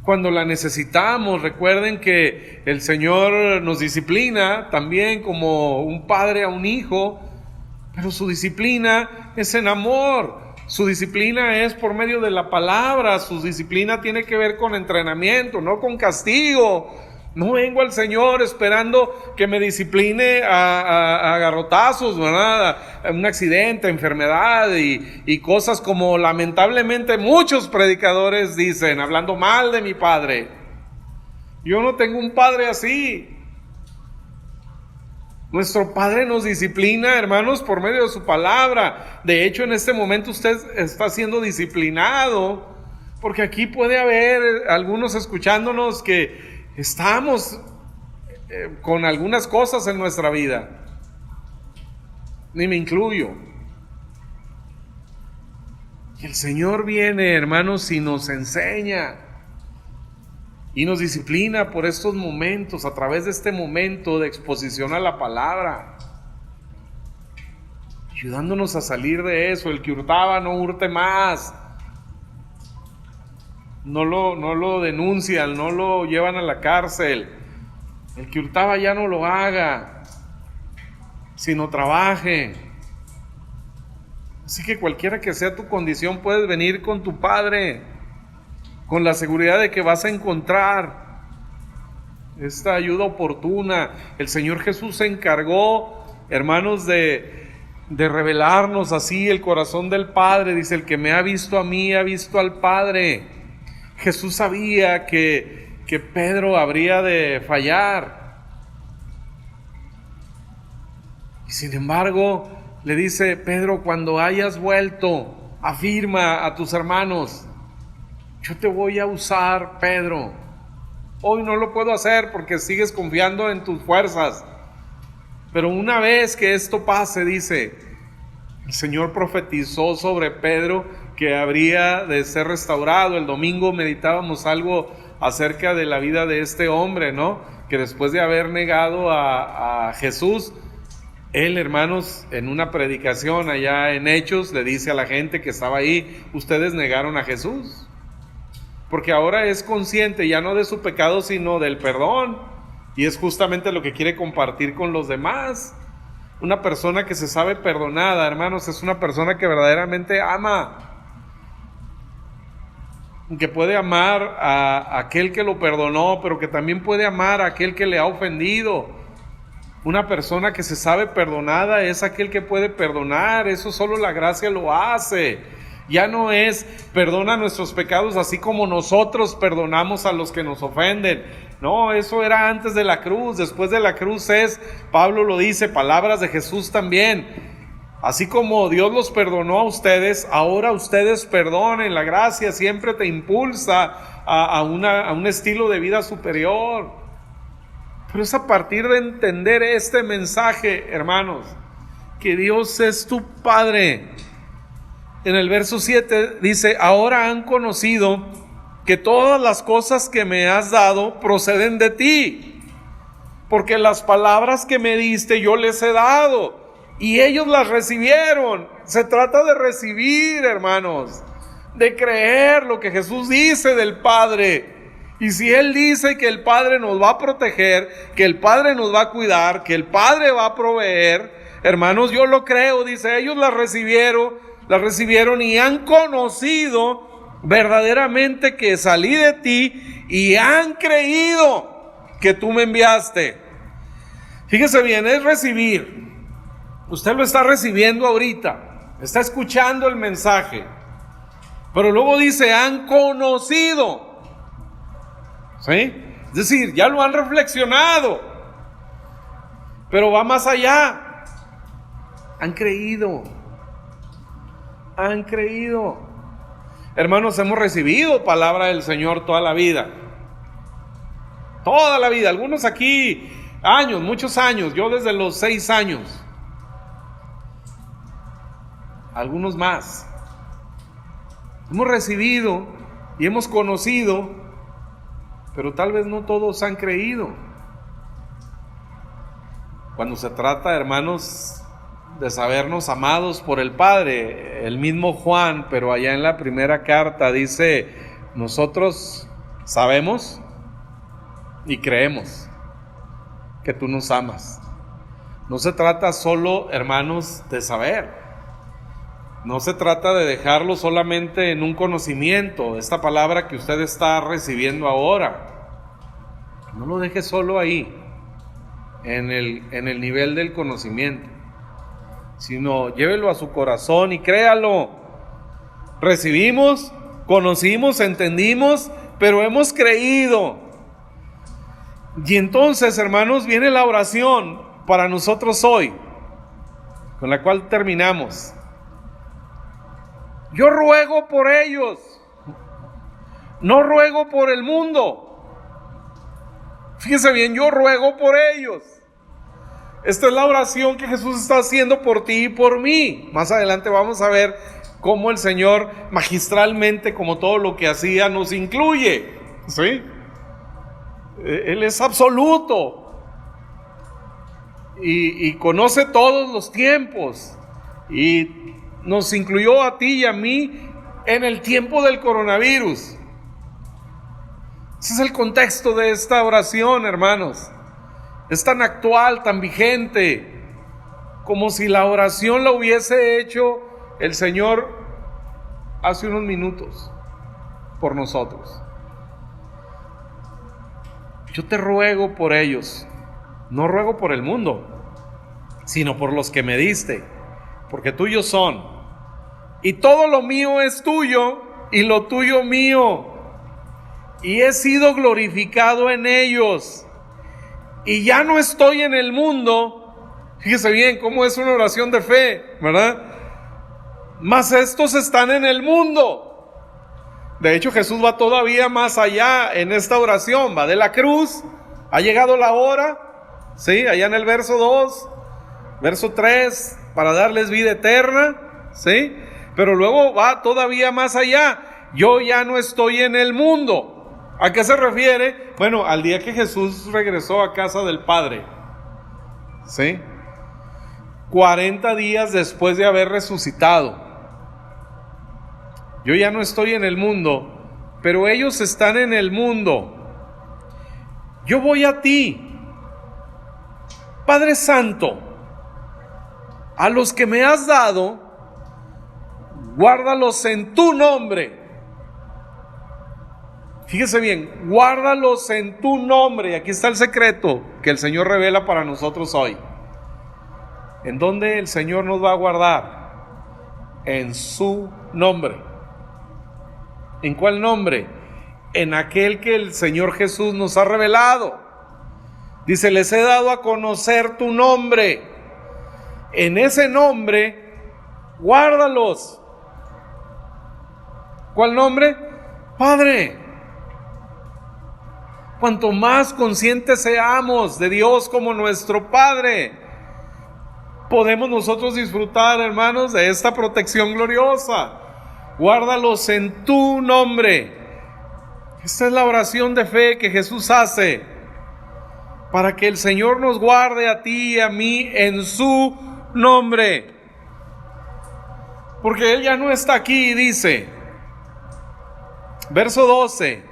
cuando la necesitamos. Recuerden que el Señor nos disciplina también como un padre a un hijo, pero su disciplina es en amor, su disciplina es por medio de la palabra, su disciplina tiene que ver con entrenamiento, no con castigo. No vengo al Señor esperando que me discipline a garrotazos, ¿verdad? Un accidente, enfermedad y cosas como lamentablemente muchos predicadores dicen, hablando mal de mi padre. Yo no tengo un padre así. Nuestro Padre nos disciplina, hermanos, por medio de su palabra. De hecho, en este momento usted está siendo disciplinado, porque aquí puede haber algunos escuchándonos que estamos con algunas cosas en nuestra vida, ni me incluyo. Y el Señor viene, hermanos, y nos enseña y nos disciplina por estos momentos, a través de este momento de exposición a la palabra. ayudándonos a salir de eso. El que hurtaba no hurte más. No lo denuncian, no lo llevan a la cárcel. El que hurtaba ya no lo haga, sino trabaje. Así que cualquiera que sea tu condición, puedes venir con tu Padre, con la seguridad de que vas a encontrar esta ayuda oportuna. El Señor Jesús se encargó, hermanos, de revelarnos así el corazón del Padre. Dice: el que me ha visto a mí, ha visto al Padre. Jesús sabía que Pedro habría de fallar. Y sin embargo, le dice: Pedro, cuando hayas vuelto, afirma a tus hermanos: yo te voy a usar, Pedro. Hoy no lo puedo hacer porque sigues confiando en tus fuerzas. Pero una vez que esto pase, dice, el Señor profetizó sobre Pedro que habría de ser restaurado. El domingo meditábamos algo acerca de la vida de este hombre, ¿no? Que después de haber negado a Jesús, él, hermanos, en una predicación allá en Hechos, le dice a la gente que estaba ahí: ustedes negaron a Jesús. Porque ahora es consciente ya no de su pecado, sino del perdón. Y es justamente lo que quiere compartir con los demás. Una persona que se sabe perdonada, hermanos, es una persona que verdaderamente ama, que puede amar a aquel que lo perdonó, pero que también puede amar a aquel que le ha ofendido. Una persona que se sabe perdonada es aquel que puede perdonar. Eso solo la gracia lo hace. Ya no es perdona nuestros pecados así como nosotros perdonamos a los que nos ofenden. No, eso era antes de la cruz. Después de la cruz es, Pablo lo dice, palabras de Jesús también: así como Dios los perdonó a ustedes, ahora ustedes perdonen. La gracia siempre te impulsa a un estilo de vida superior. Pero es a partir de entender este mensaje, hermanos, que Dios es tu Padre. En el verso 7 dice: ahora han conocido que todas las cosas que me has dado proceden de ti, porque las palabras que me diste yo les he dado, y ellos las recibieron. Se trata de recibir, hermanos, de creer lo que Jesús dice del Padre. Y si Él dice que el Padre nos va a proteger, que el Padre nos va a cuidar, que el Padre va a proveer, hermanos, yo lo creo. Dice: ellos las recibieron y han conocido verdaderamente que salí de ti, y han creído que tú me enviaste. Fíjese bien, es recibir. Usted lo está recibiendo ahorita, está escuchando el mensaje, pero luego dice: han conocido. ¿Sí? Es decir, ya lo han reflexionado, pero va más allá. Han creído. Han creído. Hermanos, hemos recibido palabra del Señor toda la vida. Toda la vida. Algunos aquí años, muchos años. Yo desde los 6 años. Algunos más. Hemos recibido y hemos conocido, pero tal vez no todos han creído. Cuando se trata, hermanos, de sabernos amados por el Padre, el mismo Juan, pero allá en la primera carta dice: nosotros sabemos y creemos que tú nos amas. No se trata solo, hermanos, de saber. No se trata de dejarlo solamente en un conocimiento. Esta palabra que usted está recibiendo ahora, no lo deje solo ahí, en el nivel del conocimiento, sino llévelo a su corazón y créalo. Recibimos, conocimos, entendimos, pero hemos creído. Y entonces, hermanos, viene la oración para nosotros hoy, con la cual terminamos. Yo ruego por ellos, no ruego por el mundo. Fíjense bien, yo ruego por ellos. Esta es la oración que Jesús está haciendo por ti y por mí. Más adelante vamos a ver cómo el Señor magistralmente, como todo lo que hacía, nos incluye. ¿Sí? Él es absoluto y conoce todos los tiempos. y nos incluyó a ti y a mí en el tiempo del coronavirus. Ese es el contexto de esta oración, hermanos. Es tan actual, tan vigente, como si la oración la hubiese hecho el Señor hace unos minutos por nosotros. Yo te ruego por ellos, no ruego por el mundo, sino por los que me diste, porque tuyos son, y todo lo mío es tuyo, y lo tuyo mío, y he sido glorificado en ellos, y ya no estoy en el mundo. Fíjese bien cómo es una oración de fe, ¿verdad? Mas estos están en el mundo. De hecho, Jesús va todavía más allá en esta oración, va de la cruz, ha llegado la hora, ¿sí? Allá en el verso 2, verso 3, para darles vida eterna, ¿sí? Pero luego va todavía más allá, yo ya no estoy en el mundo. ¿A qué se refiere? Bueno, al día que Jesús regresó a casa del Padre, ¿sí? 40 días después de haber resucitado. Yo ya no estoy en el mundo, pero ellos están en el mundo. Yo voy a ti, Padre Santo, a los que me has dado, guárdalos en tu nombre. Fíjese bien, guárdalos en tu nombre. Y aquí está el secreto que el Señor revela para nosotros hoy. ¿En dónde el Señor nos va a guardar? En su nombre. ¿En cuál nombre? En aquel que el Señor Jesús nos ha revelado. Dice, les he dado a conocer tu nombre. En ese nombre, guárdalos. ¿Cuál nombre? Padre. Cuanto más conscientes seamos de Dios como nuestro Padre, podemos nosotros disfrutar, hermanos, de esta protección gloriosa. Guárdalos en tu nombre. Esta es la oración de fe que Jesús hace para que el Señor nos guarde a ti y a mí en su nombre. Porque Él ya no está aquí, dice, verso 12.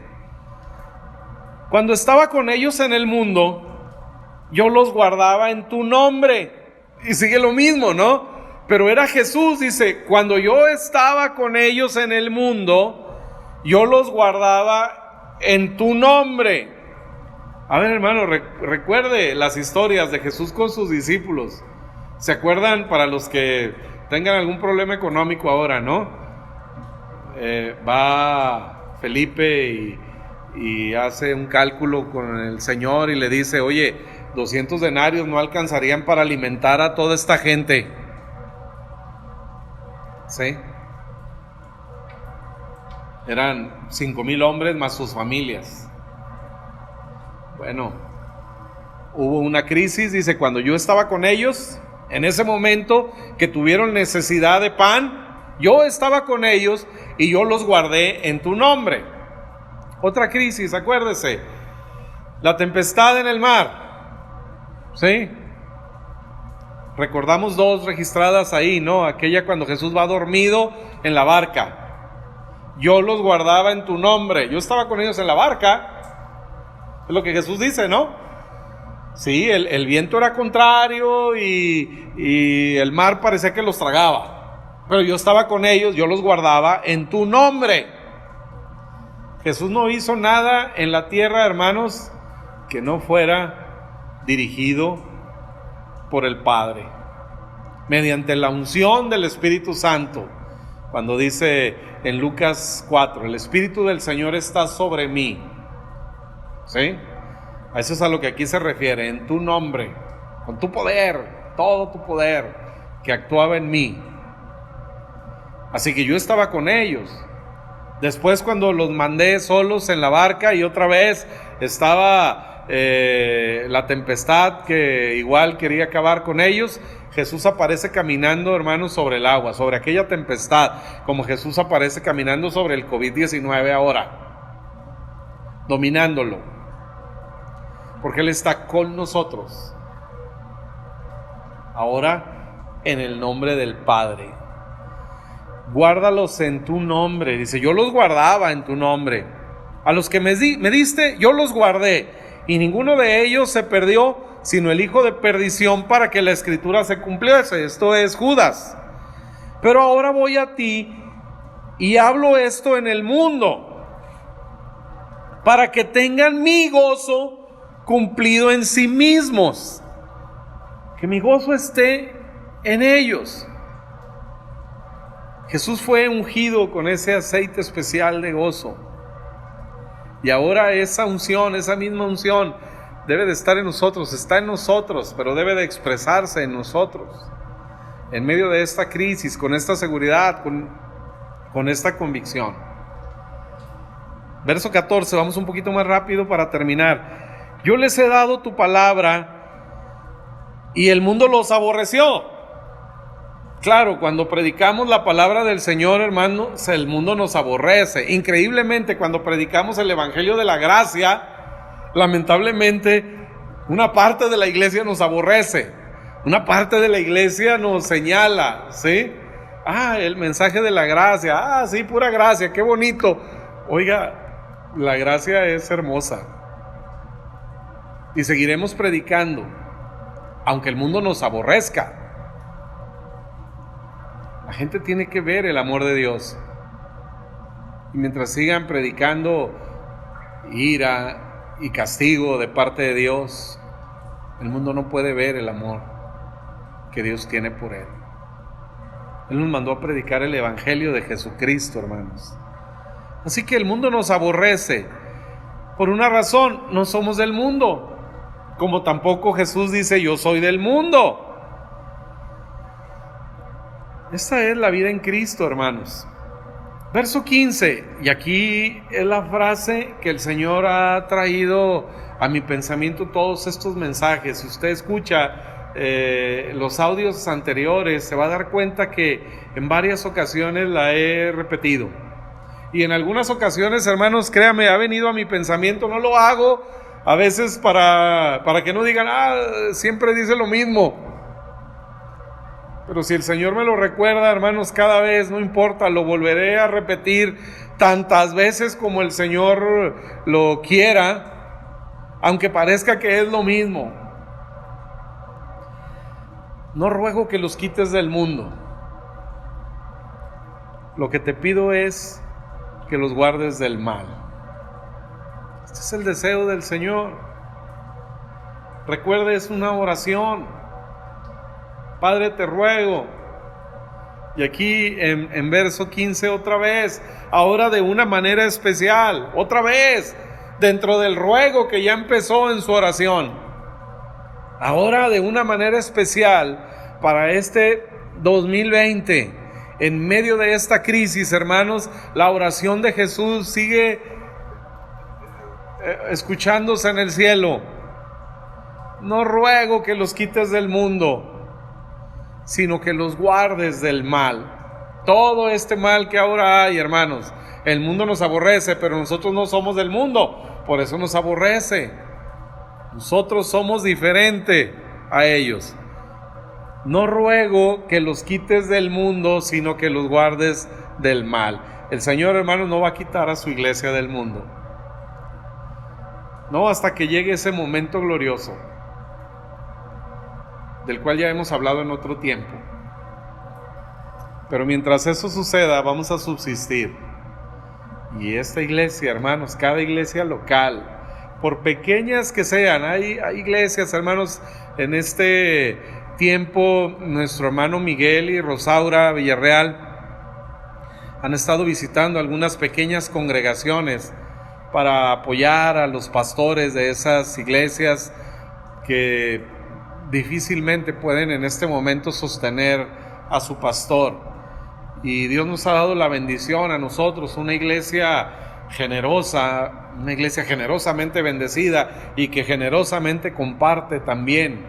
Cuando estaba con ellos en el mundo, yo los guardaba en tu nombre. Y sigue lo mismo, ¿no? Pero era Jesús, dice, cuando yo estaba con ellos en el mundo, yo los guardaba en tu nombre. A ver, hermano, recuerde las historias de Jesús con sus discípulos. ¿Se acuerdan? Para los que tengan algún problema económico ahora, ¿no? Va Felipe y hace un cálculo con el Señor y le dice, oye, 200 denarios no alcanzarían para alimentar a toda esta gente. ¿Sí? Eran 5,000 hombres más sus familias. Bueno, hubo una crisis, dice, cuando yo estaba con ellos, en ese momento que tuvieron necesidad de pan, yo estaba con ellos y yo los guardé en tu nombre. Otra crisis, acuérdese, la tempestad en el mar, ¿sí? Recordamos 2 registradas ahí, ¿no? Aquella cuando Jesús va dormido en la barca. Yo los guardaba en tu nombre. Yo estaba con ellos en la barca. Es lo que Jesús dice, ¿no? Sí, el viento era contrario y el mar parecía que los tragaba. Pero yo estaba con ellos, yo los guardaba en tu nombre. Jesús no hizo nada en la tierra, hermanos, que no fuera dirigido por el Padre, mediante la unción del Espíritu Santo. Cuando dice en Lucas 4, el Espíritu del Señor está sobre mí, ¿sí? A eso es a lo que aquí se refiere, en tu nombre, con tu poder, todo tu poder que actuaba en mí. Así que yo estaba con ellos. Después, cuando los mandé solos en la barca y otra vez estaba la tempestad que igual quería acabar con ellos, Jesús aparece caminando, hermanos, sobre el agua, sobre aquella tempestad, como Jesús aparece caminando sobre el COVID-19 ahora, dominándolo, porque Él está con nosotros. Ahora en el nombre del Padre. Guárdalos en tu nombre. Dice, yo los guardaba en tu nombre. A los que me diste, yo los guardé. Y ninguno de ellos se perdió, sino el hijo de perdición, para que la escritura se cumpliese. Esto es Judas. Pero ahora voy a ti y hablo esto en el mundo, para que tengan mi gozo cumplido en sí mismos. Que mi gozo esté en ellos. Jesús fue ungido con ese aceite especial de gozo. Y ahora esa unción, esa misma unción, debe de estar en nosotros, está en nosotros, pero debe de expresarse en nosotros. En medio de esta crisis, con esta seguridad, con esta convicción. Verso 14, vamos un poquito más rápido para terminar. Yo les he dado tu palabra y el mundo los aborreció. Claro, cuando predicamos la palabra del Señor, hermanos, el mundo nos aborrece. Increíblemente, cuando predicamos el evangelio de la gracia, lamentablemente, una parte de la iglesia nos aborrece. Una parte de la iglesia nos señala, ¿sí? El mensaje de la gracia. Sí, pura gracia, qué bonito. Oiga, la gracia es hermosa. Y seguiremos predicando, aunque el mundo nos aborrezca. La gente tiene que ver el amor de Dios. Y mientras sigan predicando ira y castigo de parte de Dios, el mundo no puede ver el amor que Dios tiene por él. Él nos mandó a predicar el evangelio de Jesucristo, hermanos. Así que el mundo nos aborrece por una razón: no somos del mundo, como tampoco Jesús dice yo soy del mundo. Esta es la vida en Cristo, hermanos. Verso 15, y aquí es la frase que el Señor ha traído a mi pensamiento todos estos mensajes. Si usted escucha los audios anteriores, se va a dar cuenta que en varias ocasiones la he repetido. Y en algunas ocasiones, hermanos, créame, ha venido a mi pensamiento. No lo hago a veces para que no digan, siempre dice lo mismo. Pero si el Señor me lo recuerda, hermanos, cada vez, no importa, lo volveré a repetir tantas veces como el Señor lo quiera, aunque parezca que es lo mismo. No ruego que los quites del mundo. Lo que te pido es que los guardes del mal. Este es el deseo del Señor. Recuerde, es una oración. Padre, te ruego. Y aquí en verso 15 otra vez, ahora de una manera especial, otra vez, dentro del ruego que ya empezó en su oración. Ahora de una manera especial para este 2020, en medio de esta crisis, hermanos, la oración de Jesús sigue escuchándose en el cielo. No ruego que los quites del mundo, sino que los guardes del mal. Todo este mal que ahora hay, hermanos, el mundo nos aborrece, pero nosotros no somos del mundo, por eso nos aborrece. Nosotros somos diferentes a ellos. No ruego que los quites del mundo, sino que los guardes del mal. El Señor, hermanos, no va a quitar a su iglesia del mundo. No, hasta que llegue ese momento glorioso, del cual ya hemos hablado en otro tiempo. Pero mientras eso suceda, vamos a subsistir. Y esta iglesia, hermanos, cada iglesia local, por pequeñas que sean, hay iglesias, hermanos, en este tiempo, nuestro hermano Miguel y Rosaura Villarreal han estado visitando algunas pequeñas congregaciones para apoyar a los pastores de esas iglesias que difícilmente pueden en este momento sostener a su pastor. Y Dios nos ha dado la bendición a nosotros, una iglesia generosa, una iglesia generosamente bendecida y que generosamente comparte también.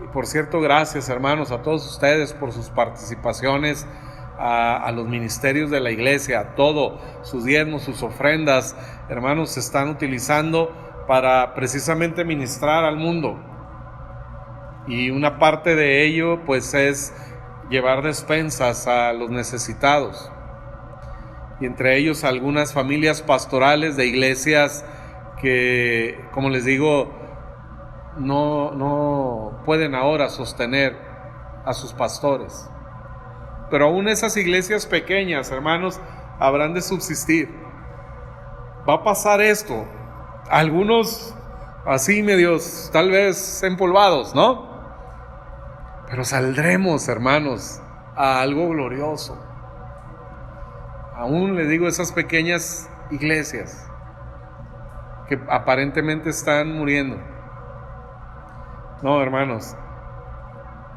Y por cierto, gracias, hermanos, a todos ustedes por sus participaciones a los ministerios de la iglesia, a todo, sus diezmos, sus ofrendas, hermanos, se están utilizando para precisamente ministrar al mundo. Y una parte de ello pues es llevar despensas a los necesitados. Y entre ellos algunas familias pastorales de iglesias que, como les digo, no pueden ahora sostener a sus pastores. Pero aún esas iglesias pequeñas, hermanos, habrán de subsistir. Va a pasar esto. Algunos así medios, tal vez empolvados, ¿no? Pero saldremos, hermanos, a algo glorioso. Aún les digo, esas pequeñas iglesias que aparentemente están muriendo. No, hermanos,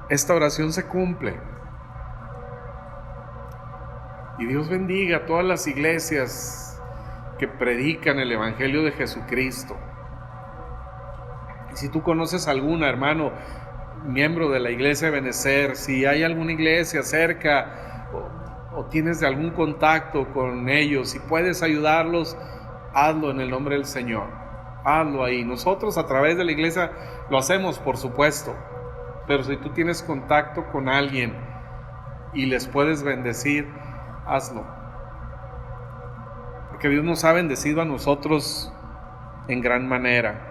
esta oración se cumple. Y Dios bendiga a todas las iglesias que predican el Evangelio de Jesucristo. Y si tú conoces alguna, hermano, miembro de la iglesia de Benecer, si hay alguna iglesia cerca o tienes algún contacto con ellos, si puedes ayudarlos, hazlo en el nombre del Señor. Hazlo ahí. Nosotros a través de la iglesia lo hacemos, por supuesto. Pero si tú tienes contacto con alguien y les puedes bendecir, hazlo. Porque Dios nos ha bendecido a nosotros en gran manera.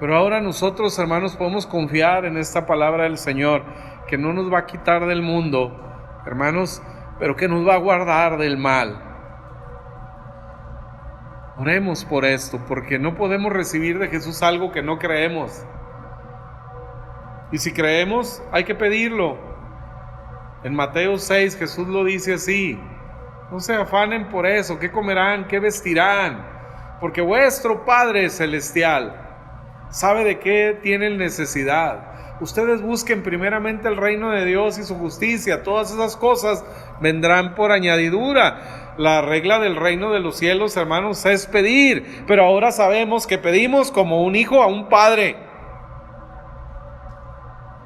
Pero ahora nosotros, hermanos, podemos confiar en esta palabra del Señor, que no nos va a quitar del mundo, hermanos, pero que nos va a guardar del mal. Oremos por esto, porque no podemos recibir de Jesús algo que no creemos. Y si creemos, hay que pedirlo. En Mateo 6 Jesús lo dice así: no se afanen por eso, qué comerán, qué vestirán, porque vuestro Padre Celestial sabe de qué tienen necesidad. Ustedes busquen primeramente el reino de Dios y su justicia, todas esas cosas vendrán por añadidura. La regla del reino de los cielos, hermanos, es pedir, pero ahora sabemos que pedimos como un hijo a un padre,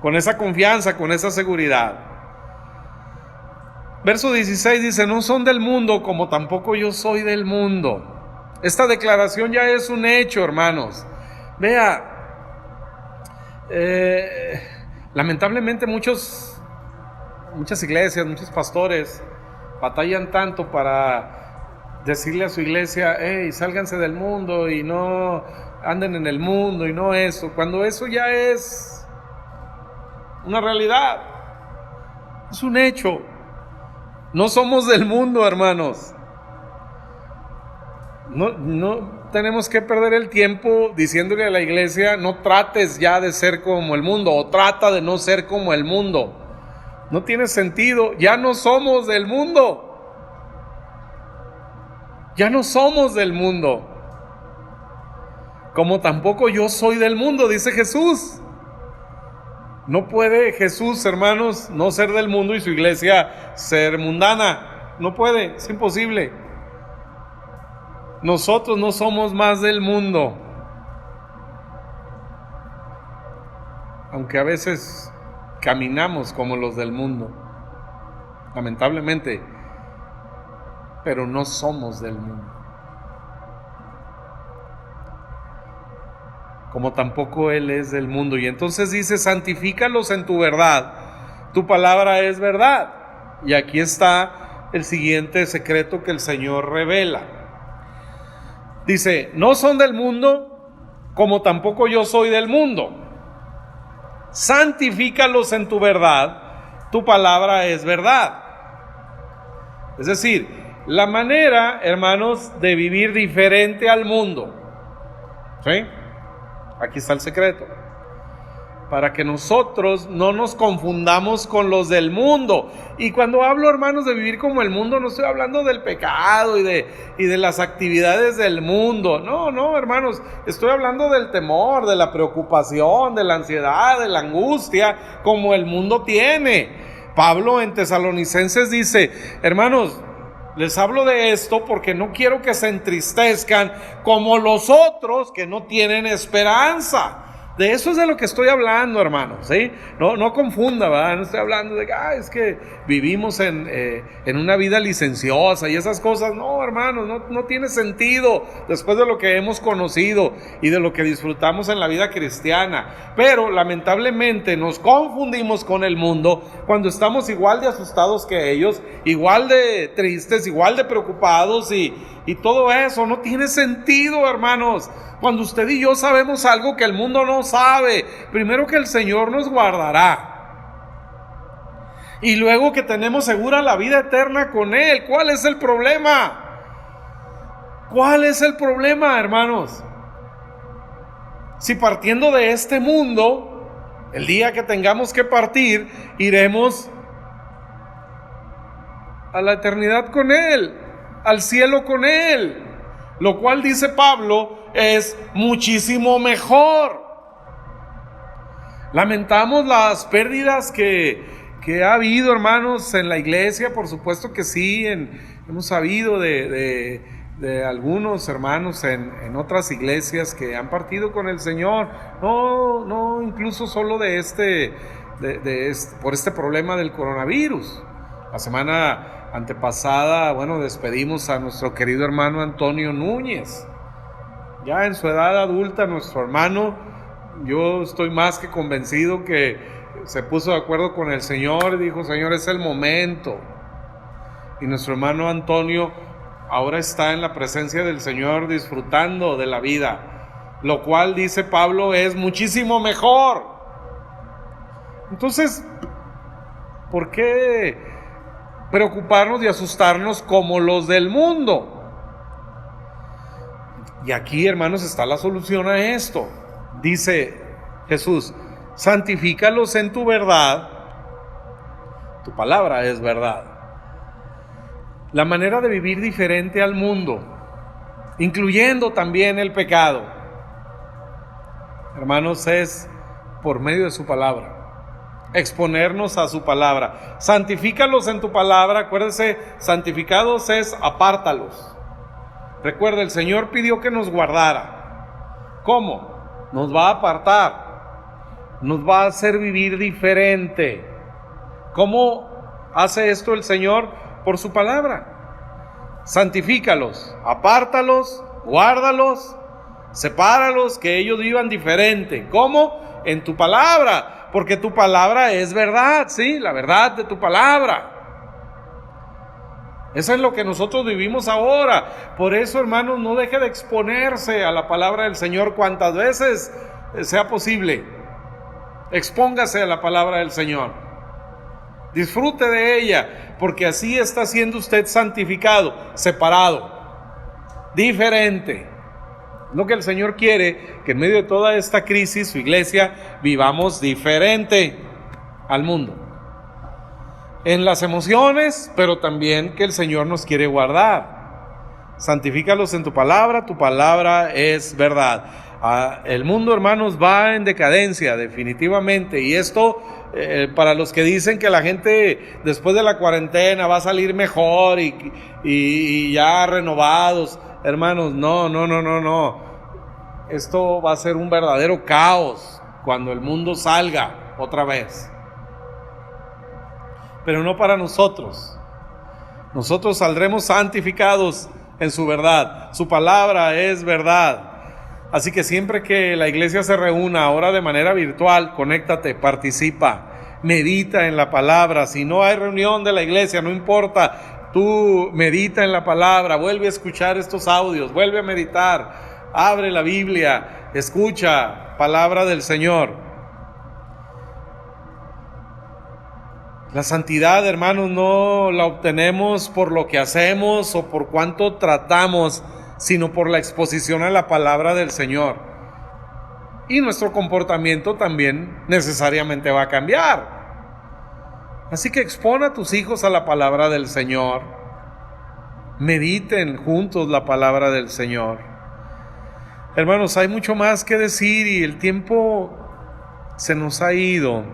con esa confianza, con esa seguridad. Verso 16 dice: no son del mundo, como tampoco yo soy del mundo. Esta declaración ya es un hecho, hermanos. Vea, lamentablemente muchas iglesias, muchos pastores batallan tanto para decirle a su iglesia: hey, sálganse del mundo y no anden en el mundo y no eso, cuando eso ya es una realidad, es un hecho. No somos del mundo, hermanos. No tenemos que perder el tiempo diciéndole a la iglesia: no trates ya de ser como el mundo, o trata de no ser como el mundo. No tiene sentido. Ya no somos del mundo. Ya no somos del mundo. Como tampoco yo soy del mundo, dice Jesús. No puede Jesús, hermanos, no ser del mundo y su iglesia ser mundana. No puede, es imposible. Nosotros no somos más del mundo, aunque a veces caminamos como los del mundo, lamentablemente, pero no somos del mundo. Como tampoco Él es del mundo. Y entonces dice: santifícalos en tu verdad, tu palabra es verdad. Y aquí está el siguiente secreto que el Señor revela. Dice: no son del mundo, como tampoco yo soy del mundo. Santifícalos en tu verdad, tu palabra es verdad. Es decir, la manera, hermanos, de vivir diferente al mundo. ¿Sí? Aquí está el secreto. Para que nosotros no nos confundamos con los del mundo. Y cuando hablo, hermanos, de vivir como el mundo, no estoy hablando del pecado y de las actividades del mundo. No, hermanos, estoy hablando del temor, de la preocupación, de la ansiedad, de la angustia, como el mundo tiene. Pablo en Tesalonicenses dice: hermanos, les hablo de esto porque no quiero que se entristezcan como los otros que no tienen esperanza. De eso es de lo que estoy hablando, hermanos, ¿sí? No confunda, ¿verdad? No estoy hablando de que es que vivimos en una vida licenciosa y esas cosas. No, hermanos, no tiene sentido después de lo que hemos conocido y de lo que disfrutamos en la vida cristiana. Pero lamentablemente nos confundimos con el mundo cuando estamos igual de asustados que ellos, igual de tristes, igual de preocupados y todo eso. No tiene sentido, hermanos. Cuando usted y yo sabemos algo que el mundo no sabe, primero que el Señor nos guardará y luego que tenemos segura la vida eterna con Él. ¿Cuál es el problema? ¿Cuál es el problema, hermanos? Si partiendo de este mundo, el día que tengamos que partir, iremos a la eternidad con Él, al cielo con Él, lo cual, dice Pablo, es muchísimo mejor. Lamentamos las pérdidas que ha habido, hermanos, en la iglesia. Por supuesto que sí, hemos sabido de algunos hermanos en otras iglesias que han partido con el Señor. No incluso solo por este problema del coronavirus. La semana antepasada, despedimos a nuestro querido hermano Antonio Núñez. Ya en su edad adulta, nuestro hermano, yo estoy más que convencido que se puso de acuerdo con el Señor y dijo: Señor, es el momento. Y nuestro hermano Antonio ahora está en la presencia del Señor disfrutando de la vida, lo cual, dice Pablo, es muchísimo mejor. Entonces, ¿por qué preocuparnos y asustarnos como los del mundo? Y aquí, hermanos, está la solución a esto. Dice Jesús: santifícalos en tu verdad, tu palabra es verdad. La manera de vivir diferente al mundo, incluyendo también el pecado, hermanos, es por medio de su palabra, exponernos a su palabra. Santifícalos en tu palabra. Acuérdense, santificados es apártalos. Recuerda, el Señor pidió que nos guardara. ¿Cómo? Nos va a apartar, nos va a hacer vivir diferente. ¿Cómo hace esto el Señor? Por su palabra. Santifícalos, apártalos, guárdalos, sepáralos, que ellos vivan diferente. ¿Cómo? En tu palabra, porque tu palabra es verdad, ¿sí? La verdad de tu palabra. Eso es lo que nosotros vivimos ahora. Por eso, hermanos, no deje de exponerse a la palabra del Señor cuantas veces sea posible. Expóngase a la palabra del Señor. Disfrute de ella, porque así está siendo usted santificado, separado, diferente. Lo que el Señor quiere, que en medio de toda esta crisis, su iglesia, vivamos diferente al mundo. En las emociones, pero también que el Señor nos quiere guardar. Santifícalos en tu palabra es verdad. El mundo, hermanos, va en decadencia, definitivamente. Y esto, para los que dicen que la gente después de la cuarentena va a salir mejor y ya renovados, hermanos, no. Esto va a ser un verdadero caos cuando el mundo salga otra vez. Pero no para nosotros. Nosotros saldremos santificados en su verdad. Su palabra es verdad. Así que siempre que la iglesia se reúna, ahora de manera virtual, conéctate, participa, medita en la palabra. Si no hay reunión de la iglesia, no importa, tú medita en la palabra, vuelve a escuchar estos audios, vuelve a meditar, abre la Biblia, escucha palabra del Señor. La santidad, hermanos, no la obtenemos por lo que hacemos o por cuánto tratamos, sino por la exposición a la palabra del Señor. Y nuestro comportamiento también necesariamente va a cambiar. Así que expon a tus hijos a la palabra del Señor. Mediten juntos la palabra del Señor. Hermanos, hay mucho más que decir y el tiempo se nos ha ido.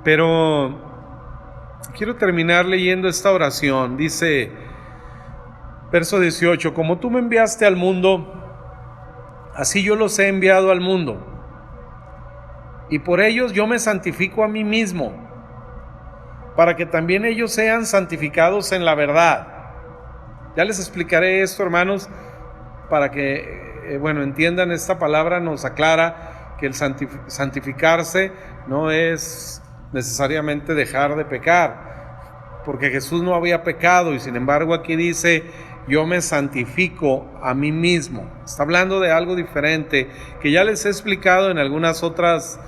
Pero quiero terminar leyendo esta oración. Dice, verso 18: como tú me enviaste al mundo, así yo los he enviado al mundo, y por ellos yo me santifico a mí mismo, para que también ellos sean santificados en la verdad. Ya les explicaré esto, hermanos, para que, entiendan. Esta palabra nos aclara que el santificarse no es necesariamente dejar de pecar, porque Jesús no había pecado, y sin embargo aquí dice, yo me santifico a mí mismo. Está hablando de algo diferente, que ya les he explicado en algunas otras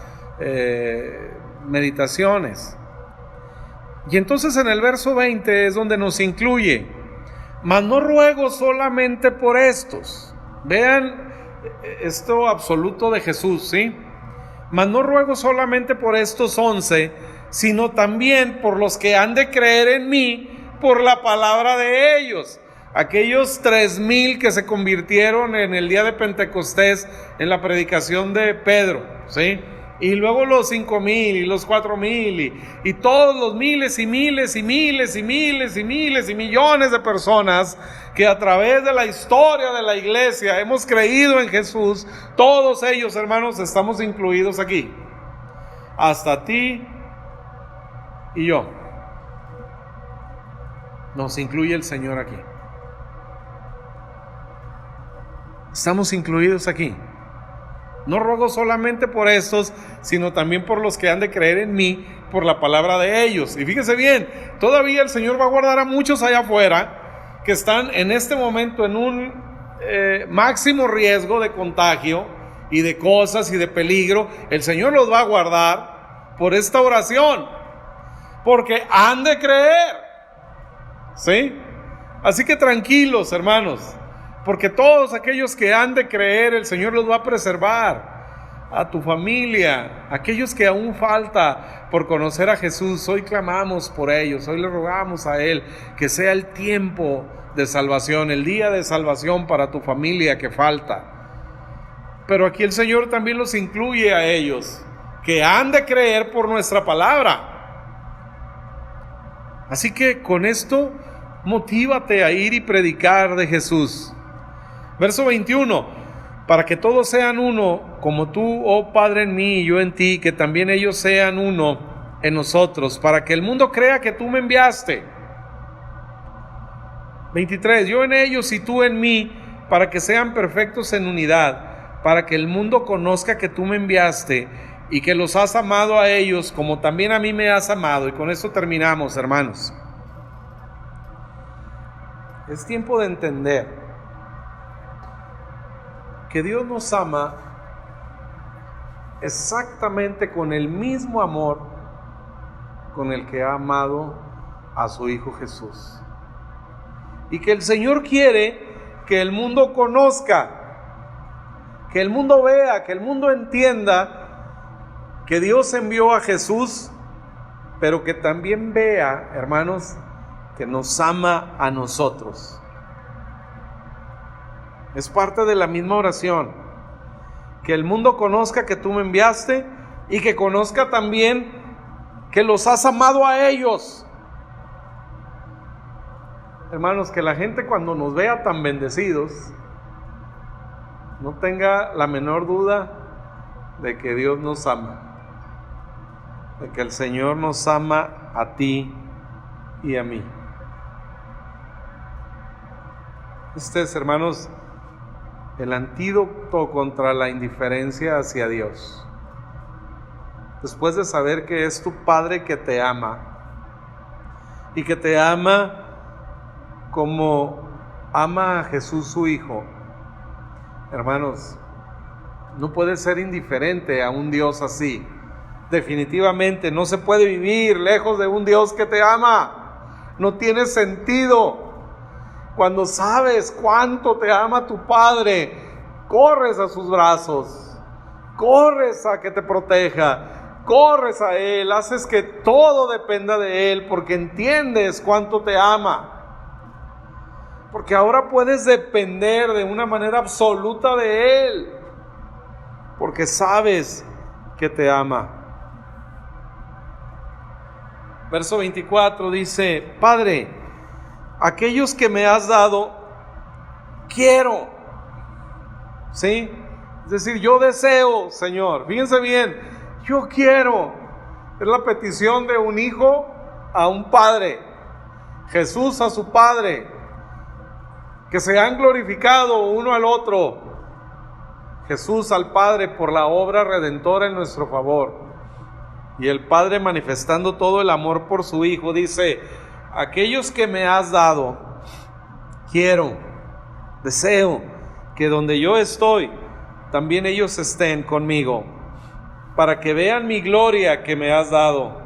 meditaciones. Y entonces en el verso 20 es donde nos incluye, mas no ruego solamente por estos. Vean esto absoluto de Jesús, ¿sí? Mas no ruego solamente por estos 11, sino también por los que han de creer en mí por la palabra de ellos. Aquellos 3,000 que se convirtieron en el día de Pentecostés en la predicación de Pedro, ¿sí? Y luego los 5,000 y los 4,000 y todos los miles y miles y miles y miles y miles y millones de personas que a través de la historia de la iglesia hemos creído en Jesús. Todos ellos, hermanos, estamos incluidos aquí, hasta ti y yo. Nos incluye el Señor aquí. Estamos incluidos aquí. No ruego solamente por estos, sino también por los que han de creer en mí por la palabra de ellos. Y fíjese bien, todavía el Señor va a guardar a muchos allá afuera que están en este momento en un máximo riesgo de contagio y de cosas y de peligro. El Señor los va a guardar por esta oración, porque han de creer, ¿sí? Así que tranquilos, hermanos, porque todos aquellos que han de creer, el Señor los va a preservar. A tu familia, aquellos que aún falta por conocer a Jesús, hoy clamamos por ellos, hoy le rogamos a Él que sea el tiempo de salvación, el día de salvación para tu familia que falta. Pero aquí el Señor también los incluye a ellos, que han de creer por nuestra palabra. Así que con esto, motívate a ir y predicar de Jesús. Verso 21, para que todos sean uno, como tú, oh Padre, en mí y yo en ti, que también ellos sean uno en nosotros, para que el mundo crea que tú me enviaste. 23, yo en ellos y tú en mí, para que sean perfectos en unidad, para que el mundo conozca que tú me enviaste y que los has amado a ellos como también a mí me has amado. Y con esto terminamos, hermanos. Es tiempo de entender que Dios nos ama exactamente con el mismo amor con el que ha amado a su Hijo Jesús. Y que el Señor quiere que el mundo conozca, que el mundo vea, que el mundo entienda que Dios envió a Jesús, pero que también vea, hermanos, que nos ama a nosotros. Es parte de la misma oración. Que el mundo conozca que tú me enviaste y que conozca también que los has amado a ellos. Hermanos, que la gente cuando nos vea tan bendecidos no tenga la menor duda de que Dios nos ama, de que el Señor nos ama a ti y a mí. Este es, hermanos, el antídoto contra la indiferencia hacia Dios. Después de saber que es tu Padre que te ama y que te ama como ama a Jesús su Hijo, hermanos, no puedes ser indiferente a un Dios así. Definitivamente no se puede vivir lejos de un Dios que te ama. No tiene sentido. Cuando sabes cuánto te ama tu Padre, corres a sus brazos, corres a que te proteja, corres a Él, haces que todo dependa de Él, porque entiendes cuánto te ama. Porque ahora puedes depender de una manera absoluta de Él, porque sabes que te ama. Verso 24 dice: Padre, aquellos que me has dado, quiero, ¿sí? Es decir, yo deseo, Señor, fíjense bien, yo quiero. Es la petición de un hijo a un padre, Jesús a su Padre, que se han glorificado uno al otro, Jesús al Padre por la obra redentora en nuestro favor, y el Padre manifestando todo el amor por su Hijo, dice: aquellos que me has dado, quiero, deseo que donde yo estoy, también ellos estén conmigo, para que vean mi gloria que me has dado,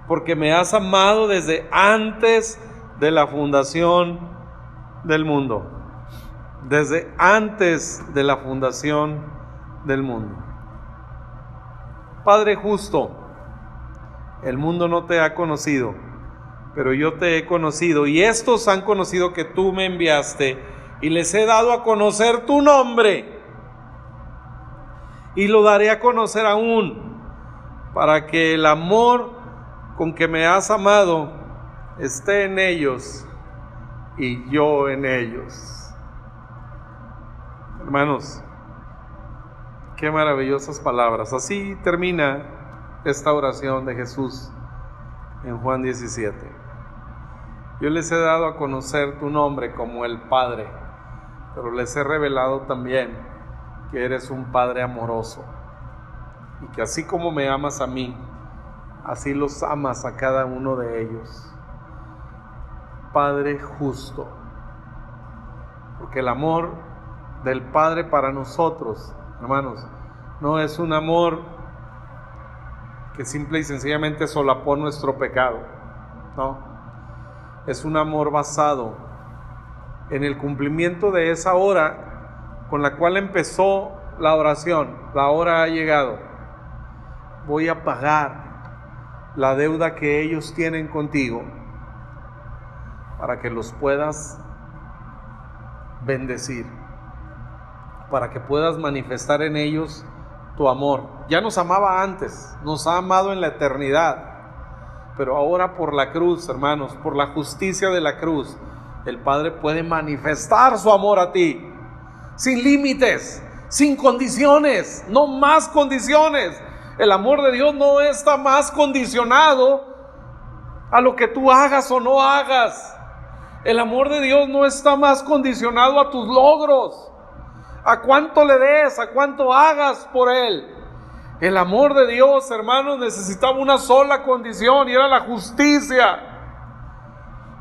porque me has amado desde antes de la fundación del mundo. Desde antes de la fundación del mundo. Padre justo, el mundo no te ha conocido, pero yo te he conocido, y estos han conocido que tú me enviaste, y les he dado a conocer tu nombre, y lo daré a conocer aún, para que el amor con que me has amado esté en ellos y yo en ellos. Hermanos, qué maravillosas palabras. Así termina esta oración de Jesús en Juan 17. Yo les he dado a conocer tu nombre como el Padre, pero les he revelado también que eres un Padre amoroso, y que así como me amas a mí, así los amas a cada uno de ellos. Padre justo, porque el amor del Padre para nosotros, hermanos, no es un amor que simple y sencillamente solapó nuestro pecado, no, es un amor basado en el cumplimiento de esa hora con la cual empezó la oración. La hora ha llegado, voy a pagar la deuda que ellos tienen contigo, para que los puedas bendecir, para que puedas manifestar en ellos tu amor. Ya nos amaba antes, nos ha amado en la eternidad, pero ahora por la cruz, hermanos, por la justicia de la cruz, el Padre puede manifestar su amor a ti, sin límites, sin condiciones, no más condiciones. El amor de Dios no está más condicionado a lo que tú hagas o no hagas. El amor de Dios no está más condicionado a tus logros, a cuánto le des, a cuánto hagas por Él. El amor de Dios, hermanos, necesitaba una sola condición, y era la justicia.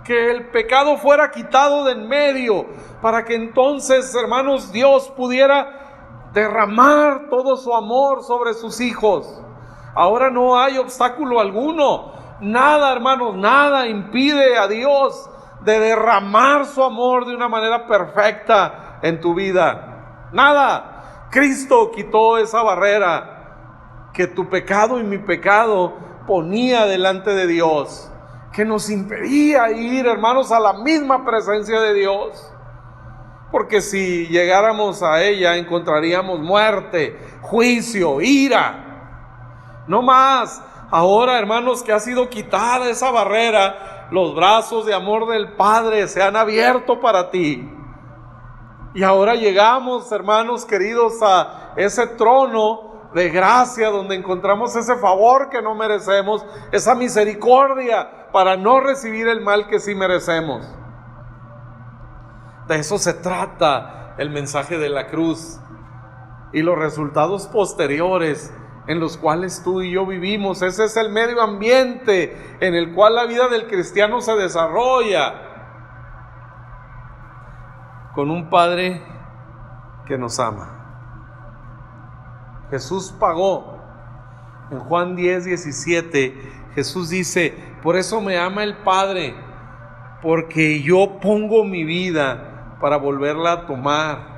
Que el pecado fuera quitado de en medio, para que entonces, hermanos, Dios pudiera derramar todo su amor sobre sus hijos. Ahora no hay obstáculo alguno. Nada, hermanos, nada impide a Dios de derramar su amor de una manera perfecta en tu vida. Nada. Cristo quitó esa barrera que tu pecado y mi pecado ponía delante de Dios, que nos impedía ir, hermanos, a la misma presencia de Dios. Porque si llegáramos a ella encontraríamos muerte, juicio, ira. No más. Ahora, hermanos, que ha sido quitada esa barrera, los brazos de amor del Padre se han abierto para ti. Y ahora llegamos, hermanos queridos, a ese trono de gracia donde encontramos ese favor que no merecemos, esa misericordia para no recibir el mal que sí merecemos. De eso se trata el mensaje de la cruz y los resultados posteriores en los cuales tú y yo vivimos. Ese es el medio ambiente en el cual la vida del cristiano se desarrolla, con un Padre que nos ama. Jesús pagó. En Juan 10:17 Jesús dice: por eso me ama el Padre, porque yo pongo mi vida para volverla a tomar.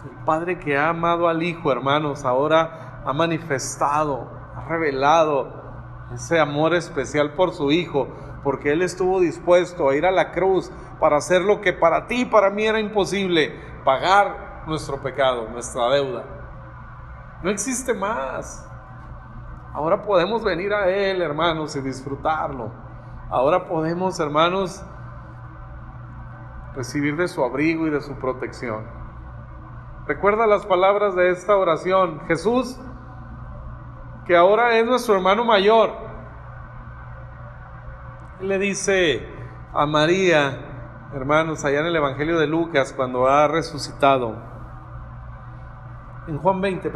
El Padre que ha amado al Hijo, hermanos, ahora ha manifestado, ha revelado ese amor especial por su Hijo, porque Él estuvo dispuesto a ir a la cruz para hacer lo que para ti y para mí era imposible: pagar nuestro pecado, nuestra deuda. No existe más. Ahora podemos venir a Él, hermanos, y disfrutarlo. Ahora podemos, hermanos, recibir de su abrigo y de su protección. Recuerda las palabras de esta oración. Jesús, que ahora es nuestro hermano mayor, le dice a María, hermanos, allá en el Evangelio de Lucas, cuando ha resucitado, en Juan 20,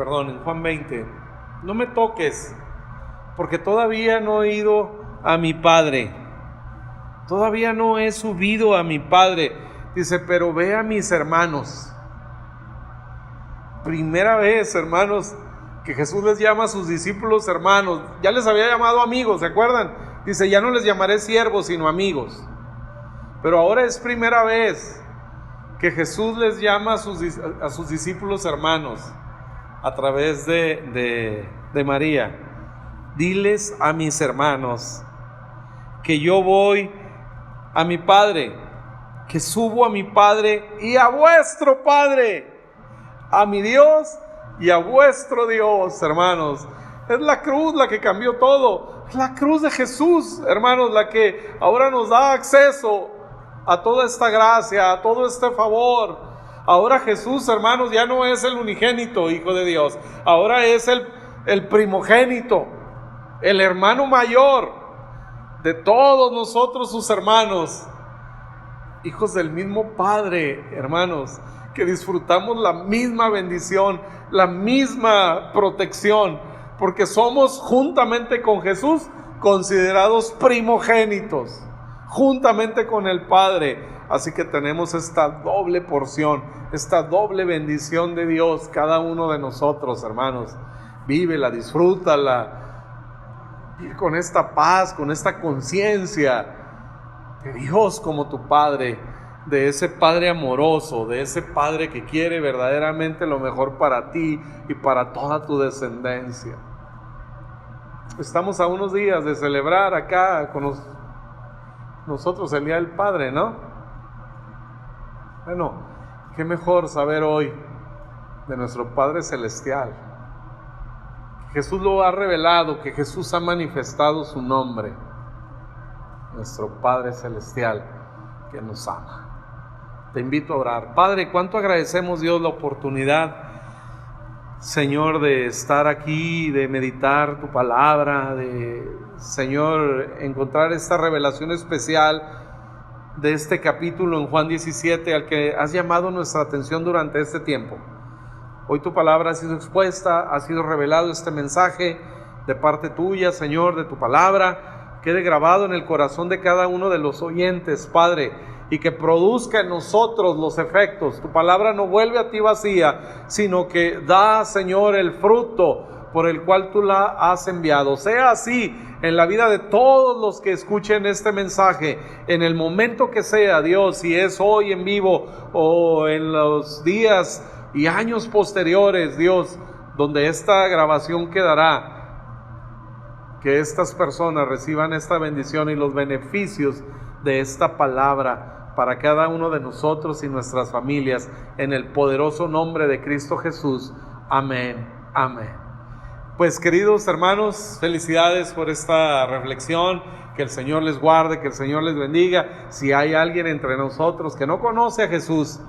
no me toques, porque todavía no he ido a mi Padre, todavía no he subido a mi Padre. Dice, pero ve a mis hermanos. Primera vez, hermanos, que Jesús les llama a sus discípulos hermanos. Ya les había llamado amigos, ¿se acuerdan? Dice, ya no les llamaré siervos, sino amigos. Pero ahora es primera vez que Jesús les llama a sus discípulos hermanos a través de María. Diles a mis hermanos que yo voy a mi Padre, que subo a mi Padre y a vuestro Padre, a mi Dios y a vuestro Dios, hermanos. Es la cruz la que cambió todo. Es la cruz de Jesús, hermanos, la que ahora nos da acceso a toda esta gracia, a todo este favor. Ahora Jesús, hermanos, ya no es el unigénito Hijo de Dios. Ahora es el primogénito, el hermano mayor de todos nosotros, sus hermanos, hijos del mismo Padre, hermanos, que disfrutamos la misma bendición, la misma protección, porque somos juntamente con Jesús considerados primogénitos, juntamente con el Padre. Así que tenemos esta doble porción, esta doble bendición de Dios, cada uno de nosotros, hermanos. Vívela, disfrútala, vive con esta paz, con esta conciencia de Dios como tu Padre, de ese Padre amoroso, de ese Padre que quiere verdaderamente lo mejor para ti y para toda tu descendencia. Estamos a unos días de celebrar acá con nosotros el Día del Padre, ¿no? Bueno, qué mejor saber hoy de nuestro Padre Celestial. Jesús lo ha revelado, que Jesús ha manifestado su nombre, nuestro Padre Celestial que nos ama. Te invito a orar. Padre, cuánto agradecemos, Dios, la oportunidad, Señor, de estar aquí, de meditar tu palabra, de, Señor, encontrar esta revelación especial de este capítulo en Juan 17 al que has llamado nuestra atención durante este tiempo. Hoy tu palabra ha sido expuesta, ha sido revelado este mensaje de parte tuya, Señor, de tu palabra, quede grabado en el corazón de cada uno de los oyentes, Padre, y que produzca en nosotros los efectos. Tu palabra no vuelve a ti vacía, sino que da, Señor, el fruto por el cual tú la has enviado. Sea así en la vida de todos los que escuchen este mensaje, en el momento que sea, Dios, si es hoy en vivo o en los días y años posteriores, Dios, donde esta grabación quedará, que estas personas reciban esta bendición y los beneficios de esta palabra para cada uno de nosotros y nuestras familias, en el poderoso nombre de Cristo Jesús. Amén, amén. Pues, queridos hermanos, felicidades por esta reflexión. Que el Señor les guarde, que el Señor les bendiga. Si hay alguien entre nosotros que no conoce a Jesús,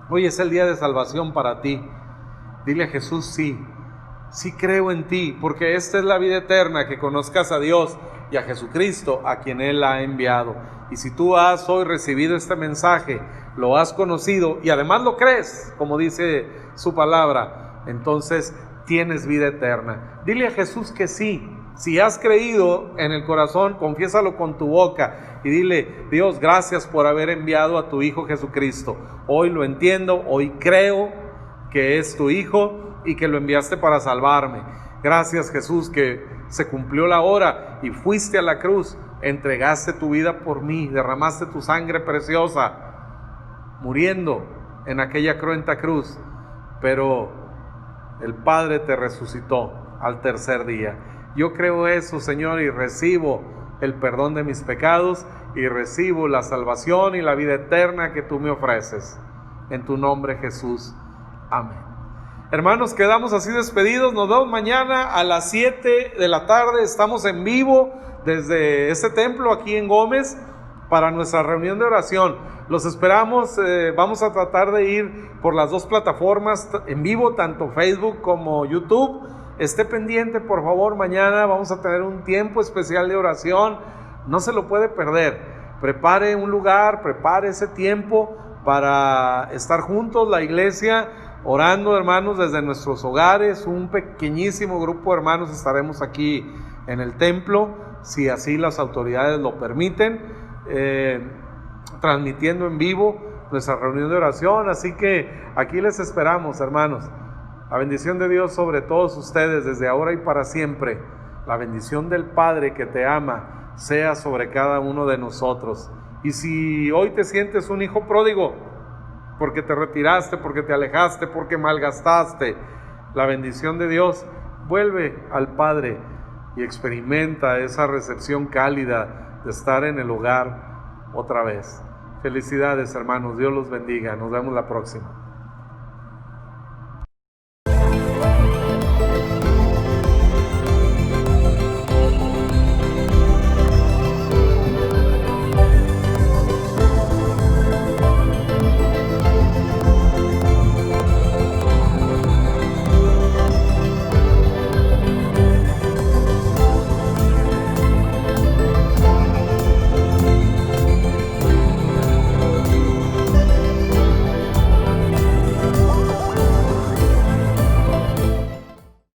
hoy es el día de salvación para ti. Dile a Jesús: sí creo en ti, porque esta es la vida eterna, que conozcas a Dios y a Jesucristo, a quien Él ha enviado. Y si tú has hoy recibido este mensaje, lo has conocido y además lo crees, como dice su palabra, entonces tienes vida eterna. Dile a Jesús que sí. Si has creído en el corazón, confiésalo con tu boca y dile: Dios, gracias por haber enviado a tu Hijo Jesucristo. Hoy lo entiendo, hoy creo que es tu Hijo y que lo enviaste para salvarme. Gracias, Jesús, que se cumplió la hora y fuiste a la cruz, entregaste tu vida por mí, derramaste tu sangre preciosa, muriendo en aquella cruenta cruz, pero el Padre te resucitó al tercer día. Yo creo eso, Señor, y recibo el perdón de mis pecados y recibo la salvación y la vida eterna que tú me ofreces. En tu nombre, Jesús. Amén. Hermanos, quedamos así despedidos. Nos vemos mañana a las 7 de la tarde. Estamos en vivo desde este templo aquí en Gómez. para nuestra reunión de oración. Los esperamos, vamos a tratar de ir por las dos plataformas en vivo, tanto Facebook como YouTube. Esté pendiente, por favor, mañana vamos a tener un tiempo especial de oración, no se lo puede perder. Prepare un lugar, prepare ese tiempo para estar juntos, la iglesia, orando, hermanos, desde nuestros hogares. Un pequeñísimo grupo de hermanos estaremos aquí en el templo, si así las autoridades lo permiten, transmitiendo en vivo nuestra reunión de oración. Así que aquí les esperamos, hermanos. La bendición de Dios sobre todos ustedes desde ahora y para siempre. La bendición del Padre que te ama sea sobre cada uno de nosotros. Y si hoy te sientes un hijo pródigo, porque te retiraste, porque te alejaste, porque malgastaste la bendición de Dios, vuelve al Padre y experimenta esa recepción cálida de estar en el hogar otra vez. Felicidades, hermanos, Dios los bendiga, nos vemos la próxima.